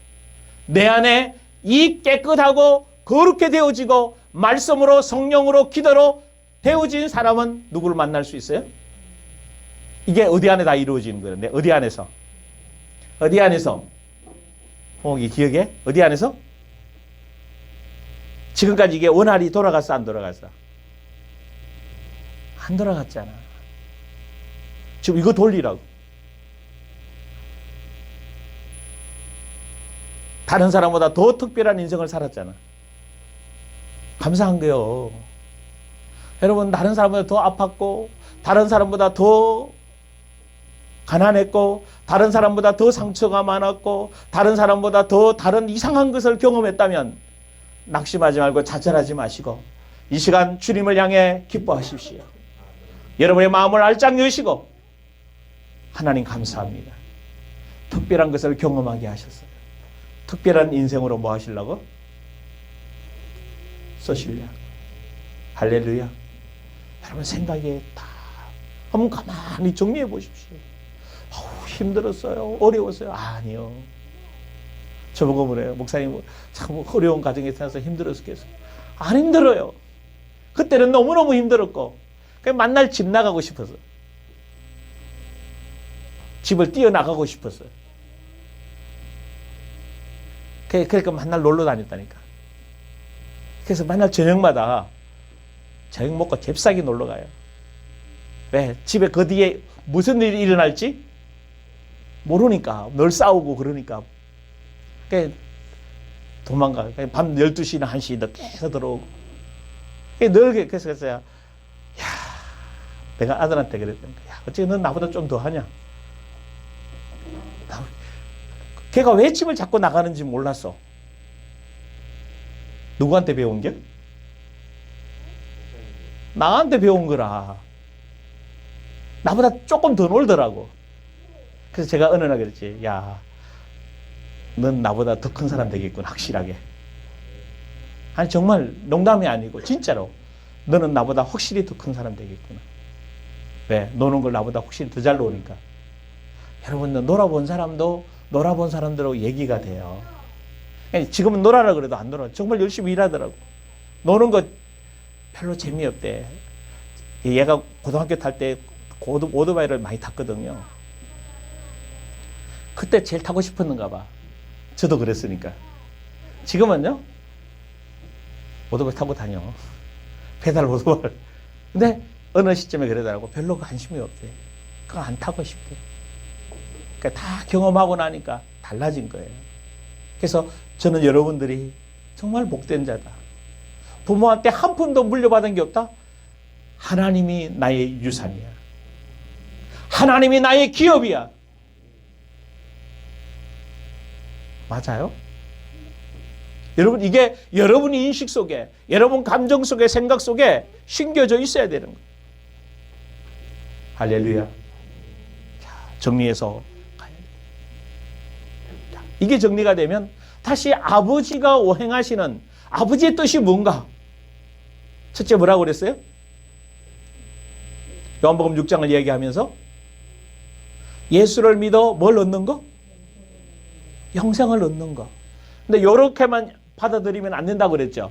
내 안에 이 깨끗하고 거룩게 되어지고 말씀으로 성령으로 기도로 되어진 사람은 누구를 만날 수 있어요? 이게 어디 안에 다 이루어지는 거예요. 어디 안에서? 어디 안에서? 이 기억에? 어디 안에서? 지금까지 이게 원활히 돌아갔어, 안 돌아갔어? 안 돌아갔잖아. 지금 이거 돌리라고. 다른 사람보다 더 특별한 인생을 살았잖아. 감사한 거요. 여러분, 다른 사람보다 더 아팠고, 다른 사람보다 더 가난했고, 다른 사람보다 더 상처가 많았고, 다른 사람보다 더 다른 이상한 것을 경험했다면 낙심하지 말고 좌절하지 마시고 이 시간 주님을 향해 기뻐하십시오. 여러분의 마음을 알짝 여시고 하나님 감사합니다. 특별한 것을 경험하게 하셨어요. 특별한 인생으로 뭐 하시려고? 쓰시려고. 할렐루야. 여러분 생각에 다 한번 가만히 정리해 보십시오. 힘들었어요. 어려웠어요. 아니요. 저보고 그래요. 목사님 참 어려운 가정에 살아서 힘들었겠어요. 안 힘들어요. 그때는 너무너무 힘들었고 그냥 만날 집 나가고 싶어서 집을 뛰어나가고 싶었어요. 그러니까 맨날 놀러 다녔다니까. 그래서 맨날 저녁마다 저녁 먹고 잽싸게 놀러 가요. 왜? 집에 그 뒤에 무슨 일이 일어날지 모르니까. 늘 싸우고 그러니까. 도망가. 밤 12시나 1시나 계속 들어오고. 늘 그래서 야, 내가 아들한테 그랬다니까. 야, 어째 넌 나보다 좀 더 하냐? 걔가 왜 집을 자꾸 나가는지 몰랐어. 누구한테 배운 게? 나한테 배운 거라. 나보다 조금 더 놀더라고. 그래서 제가 어느 날 그랬지. 야, 넌 나보다 더 큰 사람 되겠군, 확실하게. 아니, 정말 농담이 아니고, 진짜로. 너는 나보다 확실히 더 큰 사람 되겠구나. 왜? 노는 걸 나보다 확실히 더 잘 노니까. 여러분, 놀아본 사람도 놀아본 사람들하고 얘기가 돼요. 지금은 놀아라 그래도 안 놀아. 정말 열심히 일하더라고. 노는 거 별로 재미없대. 얘가 고등학교 탈 때 오토바이를 많이 탔거든요. 그때 제일 타고 싶었는가 봐. 저도 그랬으니까. 지금은요? 오토바이 타고 다녀. 페달 오토바이. 근데 어느 시점에 그러더라고. 별로 관심이 없대. 그거 안 타고 싶대. 그러니까 다 경험하고 나니까 달라진 거예요. 그래서 저는 여러분들이 정말 복된 자다. 부모한테 한 푼도 물려받은 게 없다? 하나님이 나의 유산이야. 하나님이 나의 기업이야. 맞아요? 여러분, 이게 여러분 인식 속에, 여러분 감정 속에, 생각 속에 심겨져 있어야 되는 거예요. 할렐루야. 자, 정리해서 가야 돼요. 자, 이게 정리가 되면 다시 아버지가 오행하시는 아버지의 뜻이 뭔가? 첫째 뭐라고 그랬어요? 요한복음 6장을 얘기하면서 예수를 믿어 뭘 얻는 거? 영생을 얻는 거. 근데 이렇게만 받아들이면 안 된다고 그랬죠.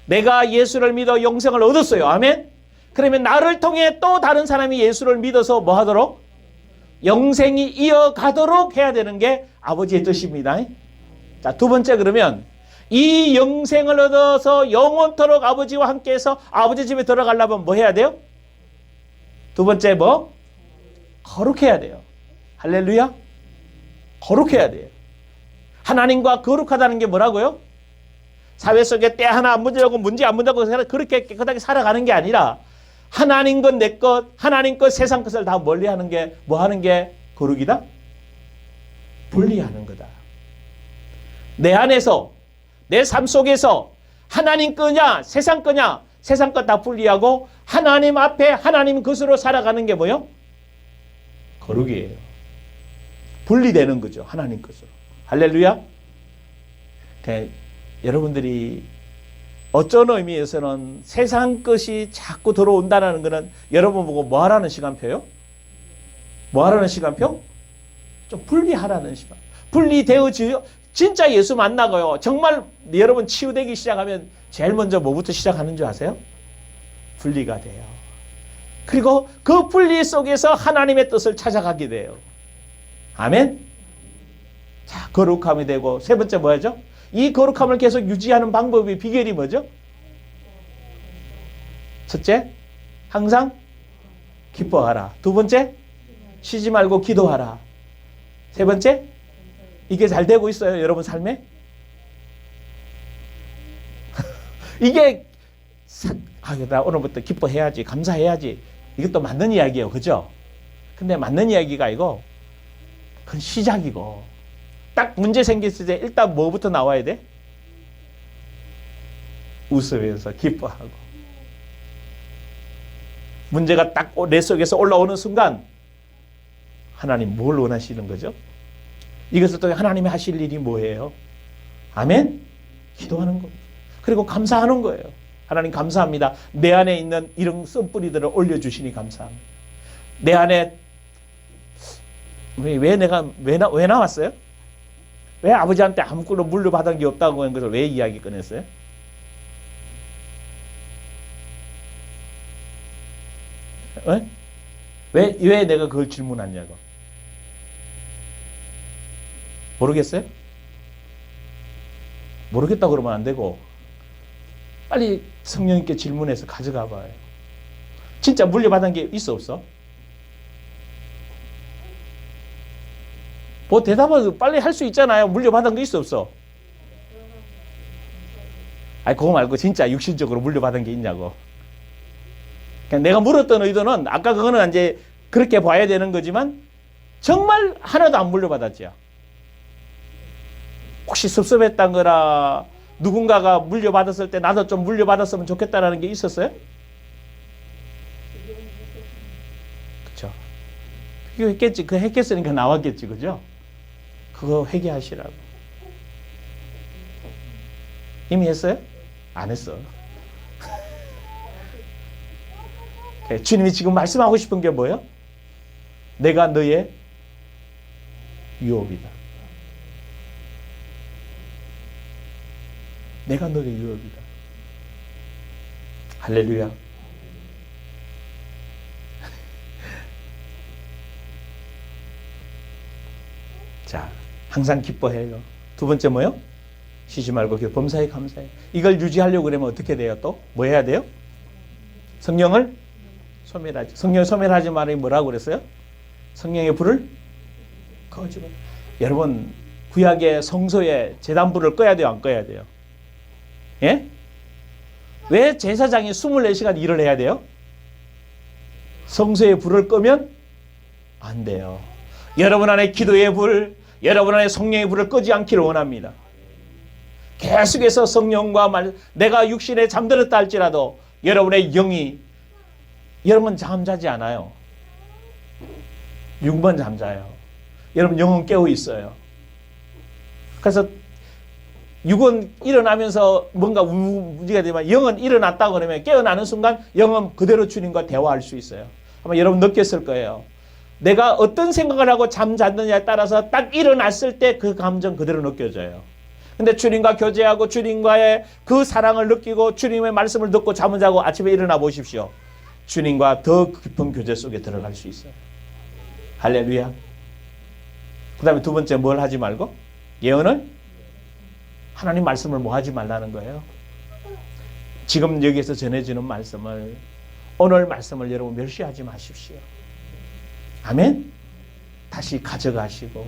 내가 예수를 믿어 영생을 얻었어요. 아멘? 그러면 나를 통해 또 다른 사람이 예수를 믿어서 뭐 하도록? 영생이 이어가도록 해야 되는 게 아버지의 뜻입니다. 자, 두 번째 그러면 이 영생을 얻어서 영원토록 아버지와 함께해서 아버지 집에 들어가려면 뭐 해야 돼요? 두 번째 뭐? 거룩해야 돼요. 할렐루야? 거룩해야 돼요. 하나님과 거룩하다는 게 뭐라고요? 사회 속에 때 하나 안 문제라고 문제 안 문다고 그렇게 깨끗하게 살아가는 게 아니라 하나님 것, 내 것, 하나님 것, 세상 것을 다 멀리하는 게 뭐 하는 게 거룩이다? 분리하는 거다. 내 안에서 내 삶 속에서 하나님 거냐 세상 거냐 세상 것 다 분리하고 하나님 앞에 하나님 것으로 살아가는 게 뭐요? 거룩이에요. 분리되는 거죠. 하나님 것으로. 할렐루야. 여러분들이 어떤 의미에서는 세상 것이 자꾸 들어온다는 것은 여러분 보고 뭐 하라는 시간표요? 뭐 하라는 시간표? 좀 분리하라는 시간. 분리되어지요. 진짜 예수 만나고요. 정말 여러분 치유되기 시작하면 제일 먼저 뭐부터 시작하는 줄 아세요? 분리가 돼요. 그리고 그 분리 속에서 하나님의 뜻을 찾아가게 돼요. 아멘? 자, 거룩함이 되고 세 번째 뭐죠? 이 거룩함을 계속 유지하는 방법의 비결이 뭐죠? 첫째, 항상 기뻐하라. 두 번째, 쉬지 말고 기도하라. 세 번째, 이게 잘 되고 있어요, 여러분 삶에? 이게 나 오늘부터 기뻐해야지, 감사해야지. 이것도 맞는 이야기예요, 그죠? 근데 맞는 이야기가 아니고 그건 시작이고 딱 문제 생겼을 때 일단 뭐부터 나와야 돼? 웃으면서 기뻐하고 문제가 딱 내 속에서 올라오는 순간 하나님 뭘 원하시는 거죠? 이것을 통해 하나님이 하실 일이 뭐예요? 아멘? 기도하는 겁니다. 그리고 감사하는 거예요. 하나님 감사합니다. 내 안에 있는 이런 썬뿌리들을 올려주시니 감사합니다. 내 안에 왜 나왔어요? 왜 아버지한테 아무것도 물려받은 게 없다고 하는 것을 왜 이야기 꺼냈어요? 왜 내가 그걸 질문하냐고. 모르겠어요? 모르겠다고 그러면 안 되고 빨리 성령님께 질문해서 가져가 봐요. 진짜 물려받은 게 있어 없어? 뭐 대답을 빨리 할 수 있잖아요. 물려받은 게 있어 없어? 아니 그거 말고 진짜 육신적으로 물려받은 게 있냐고. 그러니까 내가 물었던 의도는 아까 그거는 이제 그렇게 봐야 되는 거지만 정말 하나도 안 물려받았죠. 혹시 섭섭했던 거라 누군가가 물려받았을 때 나도 좀 물려받았으면 좋겠다라는 게 있었어요? 그렇죠. 그거 했겠지. 그 했겠으니까 나왔겠지. 그죠? 그거 회개하시라고. 이미 했어요? 안 했어. 주님이 지금 말씀하고 싶은 게 뭐예요? 내가 너의 유업이다. 내가 너의 유업이다. 할렐루야. 자, 항상 기뻐해요. 두 번째 뭐요? 쉬지 말고 범사에 감사해. 이걸 유지하려고 그러면 어떻게 돼요? 또 뭐 해야 돼요? 성령을 소멸하지. 성령을 소멸하지 말이 뭐라고 그랬어요? 성령의 불을 꺼지 마. 여러분 구약의 성소에 제단불을 꺼야 돼요? 안 꺼야 돼요? 예? 왜 제사장이 24시간 일을 해야 돼요? 성소의 불을 끄면 안 돼요. 여러분 안에 기도의 불, 여러분 안에 성령의 불을 끄지 않기를 원합니다. 계속해서 성령과 내가 육신에 잠들었다 할지라도 여러분의 영이 여러분 잠자지 않아요. 육만 잠자요. 여러분 영은 깨어 있어요. 그래서 육은 일어나면서 뭔가 문제가 되지만 영은 일어났다고 그러면 깨어나는 순간 영은 그대로 주님과 대화할 수 있어요. 아마 여러분 느꼈을 거예요. 내가 어떤 생각을 하고 잠잤느냐에 따라서 딱 일어났을 때 그 감정 그대로 느껴져요. 근데 주님과 교제하고 주님과의 그 사랑을 느끼고 주님의 말씀을 듣고 잠을 자고 아침에 일어나 보십시오. 주님과 더 깊은 교제 속에 들어갈 수 있어요. 할렐루야. 그 다음에 두 번째 뭘 하지 말고? 예언을? 하나님 말씀을 뭐 하지 말라는 거예요. 지금 여기에서 전해지는 말씀을, 오늘 말씀을 여러분 멸시하지 마십시오. 아멘? 다시 가져가시고,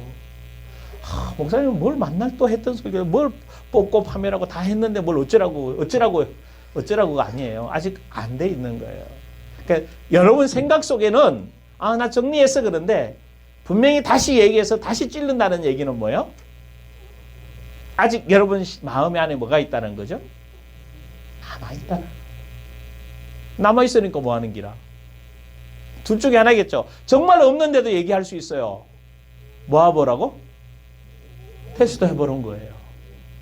목사님은 뭘 만날 또 했던 소리가 뭘 뽑고 파매라고 다 했는데 뭘 어쩌라고가 아니에요. 아직 안 돼 있는 거예요. 그러니까 여러분 생각 속에는 나 정리했어 그런데 분명히 다시 얘기해서 다시 찔른다는 얘기는 뭐예요? 아직 여러분 마음 안에 뭐가 있다는 거죠? 남아있다. 남아있으니까 뭐 하는 기라? 둘 중에 하나겠죠. 정말 없는데도 얘기할 수 있어요. 뭐 해보라고? 테스트 해보는 거예요.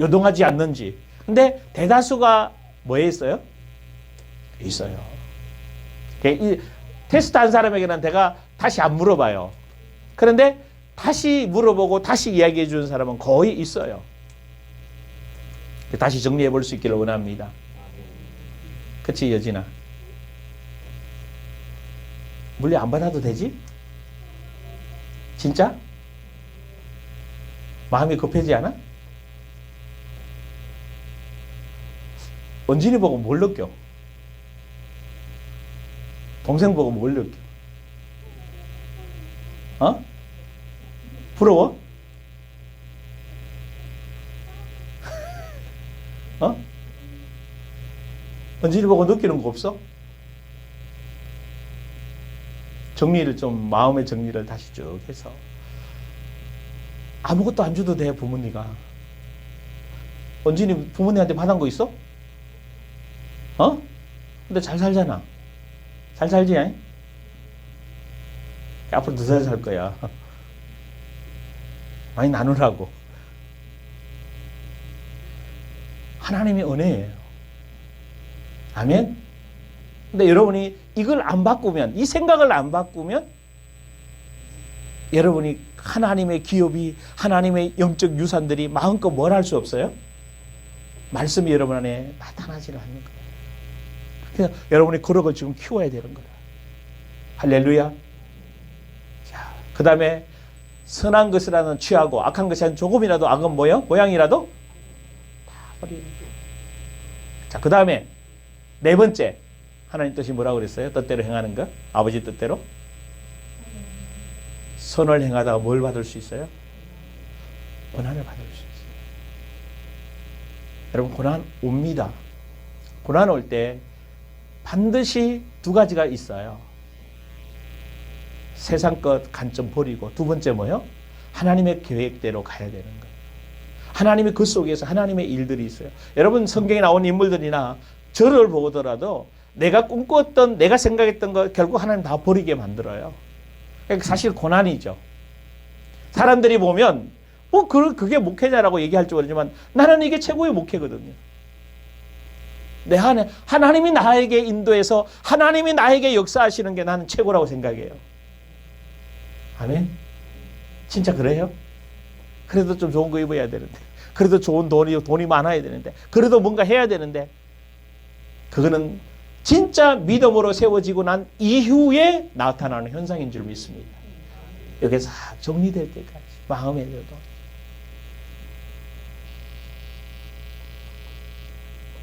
요동하지 않는지. 근데 대다수가 뭐에 있어요? 있어요. 이 테스트 한 사람에게는 내가 다시 안 물어봐요. 그런데 다시 물어보고 다시 이야기해 주는 사람은 거의 있어요. 다시 정리해 볼 수 있기를 원합니다. 그치 여진아? 물리 안 받아도 되지? 진짜? 마음이 급해지지 않아? 원진이 보고 뭘 느껴? 동생 보고 뭘 느껴? 부러워? 원진이 보고 느끼는 거 없어? 정리를 좀, 마음의 정리를 다시 쭉 해서. 아무것도 안 줘도 돼, 부모님가. 원진이 부모님한테 받은 거 있어? 근데 잘 살잖아. 잘 살지? 앞으로 더 잘 살 거야. 많이 나누라고. 하나님의 은혜예요. 아멘? 근데 여러분이 이걸 안 바꾸면, 이 생각을 안 바꾸면 여러분이 하나님의 기업이, 하나님의 영적 유산들이 마음껏 뭘 할 수 없어요? 말씀이 여러분 안에 나타나지 않는 거예요. 그래서 여러분이 거룩을 지금 키워야 되는 거예요. 할렐루야. 자, 그 다음에 선한 것이라는 취하고 악한 것이 한 조금이라도 악은 뭐요? 모양이라도 다 버리는 거예요. 자, 그 다음에 네 번째, 하나님 뜻이 뭐라고 그랬어요? 뜻대로 행하는 것? 아버지 뜻대로? 선을 행하다가 뭘 받을 수 있어요? 고난을 받을 수 있어요. 여러분, 고난 옵니다. 고난 올 때 반드시 두 가지가 있어요. 세상 것 관점 버리고, 두 번째 뭐요? 하나님의 계획대로 가야 되는 거예요. 하나님의 그 속에서 하나님의 일들이 있어요. 여러분, 성경에 나온 인물들이나 저를 보더라도 내가 꿈꿨던, 내가 생각했던 거 결국 하나님 다 버리게 만들어요. 그러니까 사실 고난이죠. 사람들이 보면 그게 목회자라고 얘기할 줄 모르지만 나는 이게 최고의 목회거든요. 하나님이 나에게 인도해서 하나님이 나에게 역사하시는 게 나는 최고라고 생각해요. 아멘? 진짜 그래요? 그래도 좀 좋은 거 입어야 되는데, 그래도 좋은 돈이 많아야 되는데, 그래도 뭔가 해야 되는데, 그거는 진짜 믿음으로 세워지고 난 이후에 나타나는 현상인 줄 믿습니다. 여기서 정리될 때까지 마음에도.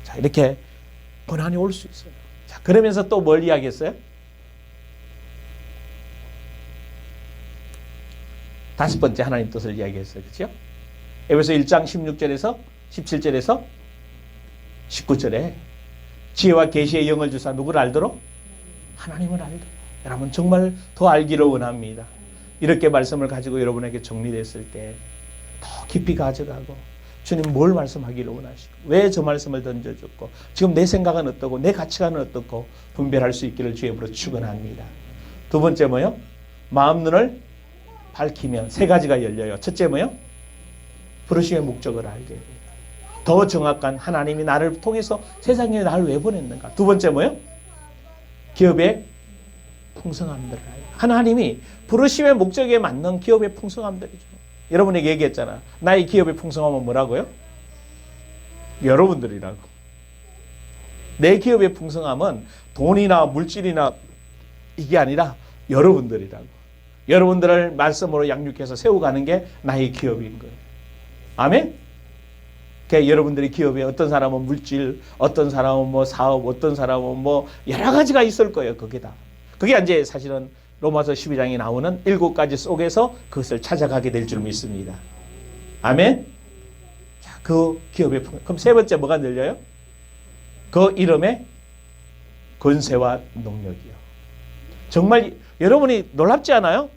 자, 이렇게 고난이 올 수 있어요. 자, 그러면서 또 뭘 이야기했어요? 다섯 번째 하나님 뜻을 이야기했어요. 그렇죠? 에베소 1장 16절에서 17절에서 19절에 지혜와 계시의 영을 주사 누구를 알도록? 하나님을 알도록. 여러분 정말 더 알기를 원합니다. 이렇게 말씀을 가지고 여러분에게 정리됐을 때 더 깊이 가져가고 주님 뭘 말씀하기를 원하시고 왜 저 말씀을 던져줬고 지금 내 생각은 어떻고 내 가치관은 어떻고 분별할 수 있기를 주의 이름으로 축원합니다. 두 번째 뭐요? 마음 눈을 밝히면 세 가지가 열려요. 첫째 뭐요? 부르심의 목적을 알게 돼요. 더 정확한 하나님이 나를 통해서 세상에 나를 왜 보냈는가. 두 번째 뭐요? 기업의 풍성함들을 알고. 하나님이 부르심의 목적에 맞는 기업의 풍성함들이죠. 여러분에게 얘기했잖아. 나의 기업의 풍성함은 뭐라고요? 여러분들이라고. 내 기업의 풍성함은 돈이나 물질이나 이게 아니라 여러분들이라고. 여러분들을 말씀으로 양육해서 세워가는 게 나의 기업인 거예요. 아멘? 그러니까 여러분들의 기업에 어떤 사람은 물질, 어떤 사람은 뭐 사업, 어떤 사람은 뭐 여러 가지가 있을 거예요. 그게 다. 그게 이제 사실은 로마서 12장에 나오는 7가지 속에서 그것을 찾아가게 될 줄 믿습니다. 아멘? 자, 그 기업의 그럼 세 번째 뭐가 늘려요? 그 이름의 권세와 능력이요. 정말 여러분이 놀랍지 않아요?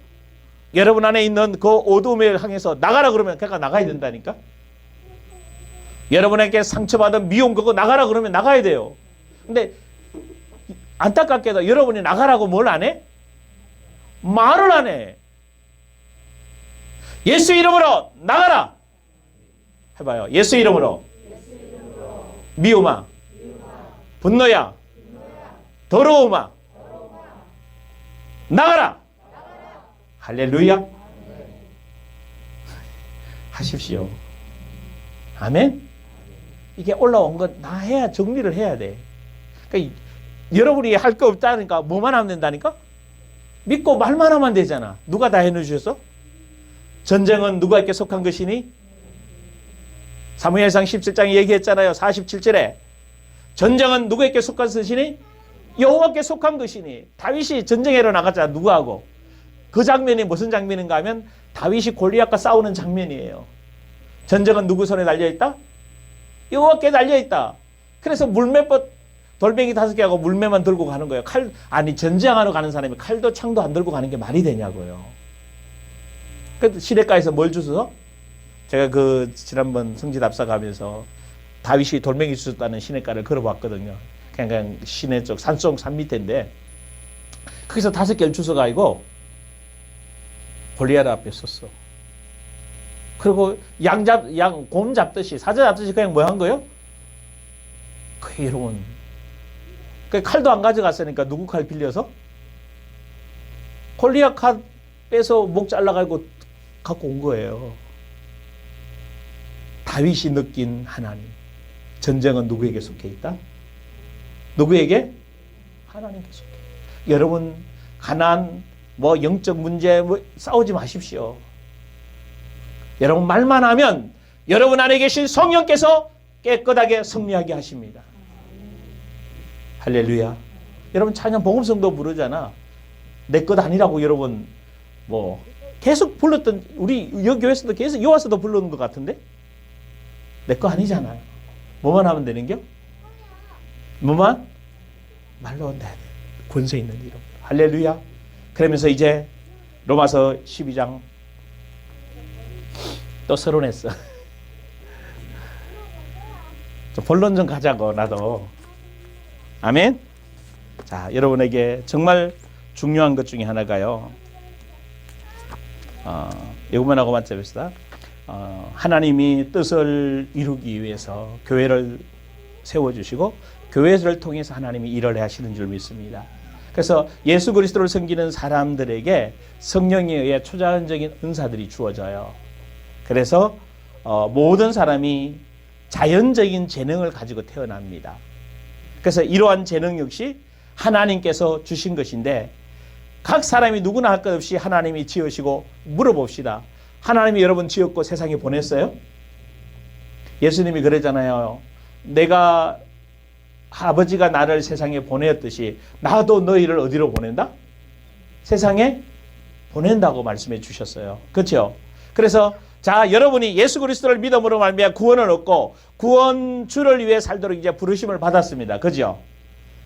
여러분 안에 있는 그 어둠을 향해서 나가라 그러면 그러니까 나가야 된다니까. 여러분에게 상처받은 미움 그거 나가라 그러면 나가야 돼요. 근데 안타깝게도 여러분이 나가라고 뭘 안 해? 말을 안 해. 예수 이름으로 나가라. 해봐요. 예수 이름으로. 미움아. 분노야. 더러움아. 나가라. 할렐루야. 하십시오. 아멘. 이게 올라온 건 나 해야 정리를 해야 돼. 그러니까 여러분이 할 거 없다니까 뭐만 하면 된다니까? 믿고 말만 하면 되잖아. 누가 다 해놓으셨어? 전쟁은 누구에게 속한 것이니? 사무엘상 17장에 얘기했잖아요. 47절에 전쟁은 누구에게 속한 것이니? 여호와께 속한 것이니. 다윗이 전쟁하러 나갔잖아. 누구하고? 그 장면이 무슨 장면인가 하면 다윗이 골리앗과 싸우는 장면이에요. 전쟁은 누구 손에 달려있다? 여호와께 달려있다. 그래서 물맷 돌멩이 5개하고 물매만 들고 가는 거예요. 전쟁하러 가는 사람이 칼도 창도 안 들고 가는 게 말이 되냐고요. 그래도 시냇가에서 뭘 주워서? 제가 지난번 성지답사 가면서 다윗이 돌멩이 주웠다는 시냇가를 걸어봤거든요. 그냥 시내 쪽, 산 밑인데 거기서 5개를 주워가지고 골리앗 앞에 섰어. 그리고 곰 잡듯이, 사자 잡듯이 그냥 뭐 한 거예요? 그 여러분, 그 칼도 안 가져갔으니까 누구 칼 빌려서? 골리앗 칼 빼서 목 잘라가지고 갖고 온 거예요. 다윗이 느낀 하나님. 전쟁은 누구에게 속해 있다? 누구에게? 하나님께 속해. 여러분, 가난, 영적 문제 싸우지 마십시오. 여러분 말만 하면 여러분 안에 계신 성령께서 깨끗하게 승리하게 하십니다. 할렐루야. 여러분 찬양 복음성도 부르잖아. 내 것 아니라고 여러분 계속 불렀던, 우리 여교에서도 계속 여와서도 부르는 것 같은데 내 거 아니잖아요. 뭐만 하면 되는겨? 뭐만? 말로 내 권세 있는 이름. 할렐루야. 그러면서 이제 로마서 12장 또 서론했어. 좀 본론 좀 가자고 나도. 아멘. 자, 여러분에게 정말 중요한 것 중에 하나가요. 이것만 하고 맞춰봅시다. 하나님이 뜻을 이루기 위해서 교회를 세워주시고 교회를 통해서 하나님이 일을 하시는 줄 믿습니다. 그래서 예수 그리스도를 섬기는 사람들에게 성령에 의해 초자연적인 은사들이 주어져요. 그래서 모든 사람이 자연적인 재능을 가지고 태어납니다. 그래서 이러한 재능 역시 하나님께서 주신 것인데 각 사람이 누구나 할 것 없이 하나님이 지으시고 물어봅시다. 하나님이 여러분 지었고 세상에 보냈어요? 예수님이 그러잖아요. 내가 아버지가 나를 세상에 보냈듯이 나도 너희를 어디로 보낸다? 세상에 보낸다고 말씀해 주셨어요. 그렇죠? 그래서 자, 여러분이 예수 그리스도를 믿음으로 말미암아 구원을 얻고 구원주를 위해 살도록 이제 부르심을 받았습니다. 그죠?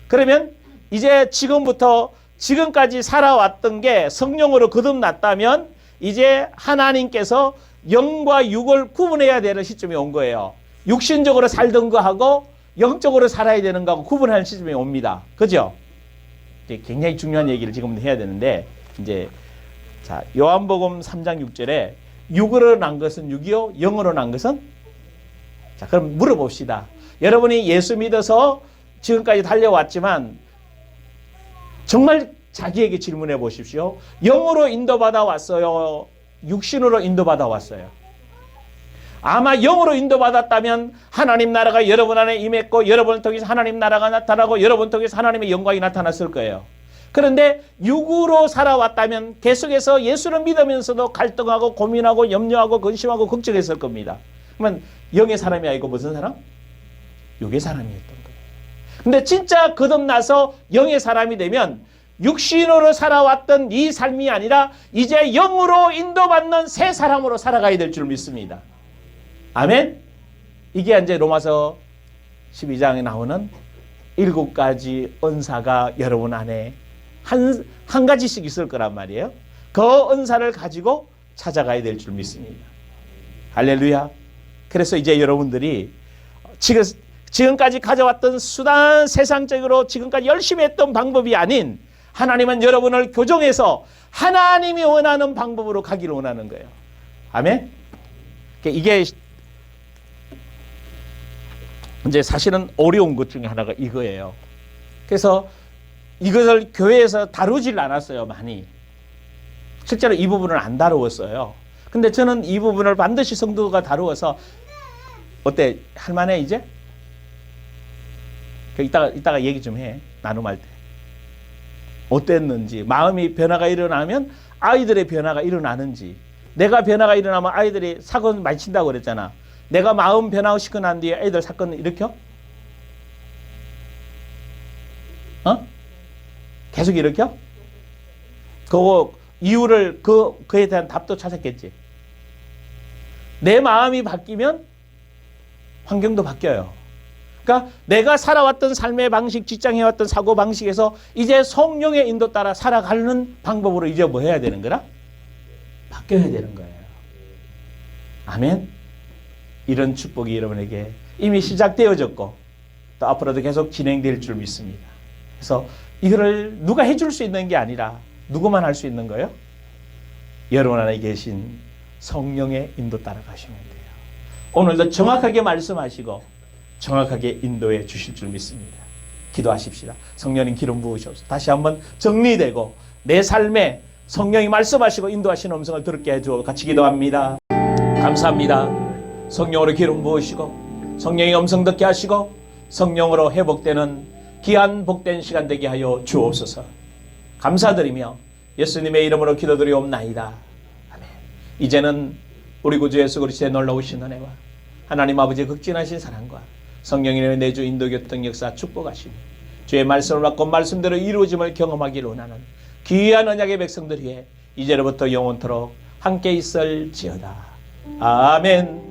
그러면 이제 지금부터 지금까지 살아왔던 게 성령으로 거듭났다면 이제 하나님께서 영과 육을 구분해야 되는 시점이 온 거예요. 육신적으로 살던 거하고 영적으로 살아야 되는 거하고 구분하는 시점이 옵니다. 그죠? 굉장히 중요한 얘기를 지금 해야 되는데 이제 자, 요한복음 3장 6절에 육으로 난 것은 육이요, 영으로 난 것은? 자, 그럼 물어봅시다. 여러분이 예수 믿어서 지금까지 달려왔지만 정말 자기에게 질문해 보십시오. 영으로 인도받아 왔어요? 육신으로 인도받아 왔어요? 아마 영으로 인도받았다면 하나님 나라가 여러분 안에 임했고 여러분을 통해서 하나님 나라가 나타나고 여러분을 통해서 하나님의 영광이 나타났을 거예요. 그런데 육으로 살아왔다면 계속해서 예수를 믿으면서도 갈등하고 고민하고 염려하고 근심하고 걱정했을 겁니다. 그러면 영의 사람이 아니고 무슨 사람? 육의 사람이었던 거예요. 근데 진짜 거듭나서 영의 사람이 되면 육신으로 살아왔던 이 삶이 아니라 이제 영으로 인도받는 새 사람으로 살아가야 될 줄 믿습니다. 아멘? 이게 이제 로마서 12장에 나오는 7가지 은사가 여러분 안에 한 가지씩 있을 거란 말이에요. 그 은사를 가지고 찾아가야 될 줄 믿습니다. 할렐루야. 그래서 이제 여러분들이 지금까지 가져왔던 수단, 세상적으로 지금까지 열심히 했던 방법이 아닌 하나님은 여러분을 교정해서 하나님이 원하는 방법으로 가기를 원하는 거예요. 아멘? 이게 이제 사실은 어려운 것 중에 하나가 이거예요. 그래서 이것을 교회에서 다루질 않았어요, 많이. 실제로 이 부분을 안 다루었어요. 근데 저는 이 부분을 반드시 성도가 다루어서 어때? 할만해 이제? 이따가 얘기 좀 해. 나눔할 때. 어땠는지, 마음이 변화가 일어나면 아이들의 변화가 일어나는지, 내가 변화가 일어나면 아이들이 사건 많이 친다고 그랬잖아. 내가 마음 변화시키고 난 뒤에 애들 사건 일으켜? 계속 일으켜? 그거 이유를 그에 대한 답도 찾았겠지. 내 마음이 바뀌면 환경도 바뀌어요. 그러니까 내가 살아왔던 삶의 방식, 직장해왔던 사고 방식에서 이제 성령의 인도 따라 살아가는 방법으로 이제 뭐 해야 되는 거라? 바뀌어야 되는 거예요. 아멘. 이런 축복이 여러분에게 이미 시작되어졌고 또 앞으로도 계속 진행될 줄 믿습니다. 그래서 이거를 누가 해줄 수 있는 게 아니라 누구만 할 수 있는 거예요? 여러분 안에 계신 성령의 인도 따라가시면 돼요. 오늘도 정확하게 말씀하시고 정확하게 인도해 주실 줄 믿습니다. 기도하십시다. 성령님 기름 부으셔서 다시 한번 정리되고 내 삶에 성령이 말씀하시고 인도하시는 음성을 들었게 해주어 같이 기도합니다. 감사합니다. 성령으로 기름 부으시고 성령의 음성 듣게 하시고 성령으로 회복되는 귀한 복된 시간 되게 하여 주옵소서. 감사드리며 예수님의 이름으로 기도드리옵나이다. 아멘. 이제는 우리 구주 예수 그리스도의 놀라우신 은혜와 하나님 아버지의 극진하신 사랑과 성령님의 내주 인도 교통 역사 축복하시며 주의 말씀을 받고 말씀대로 이루어짐을 경험하기를 원하는 귀한 언약의 백성들이 이제로부터 영원토록 함께 있을지어다. 아멘.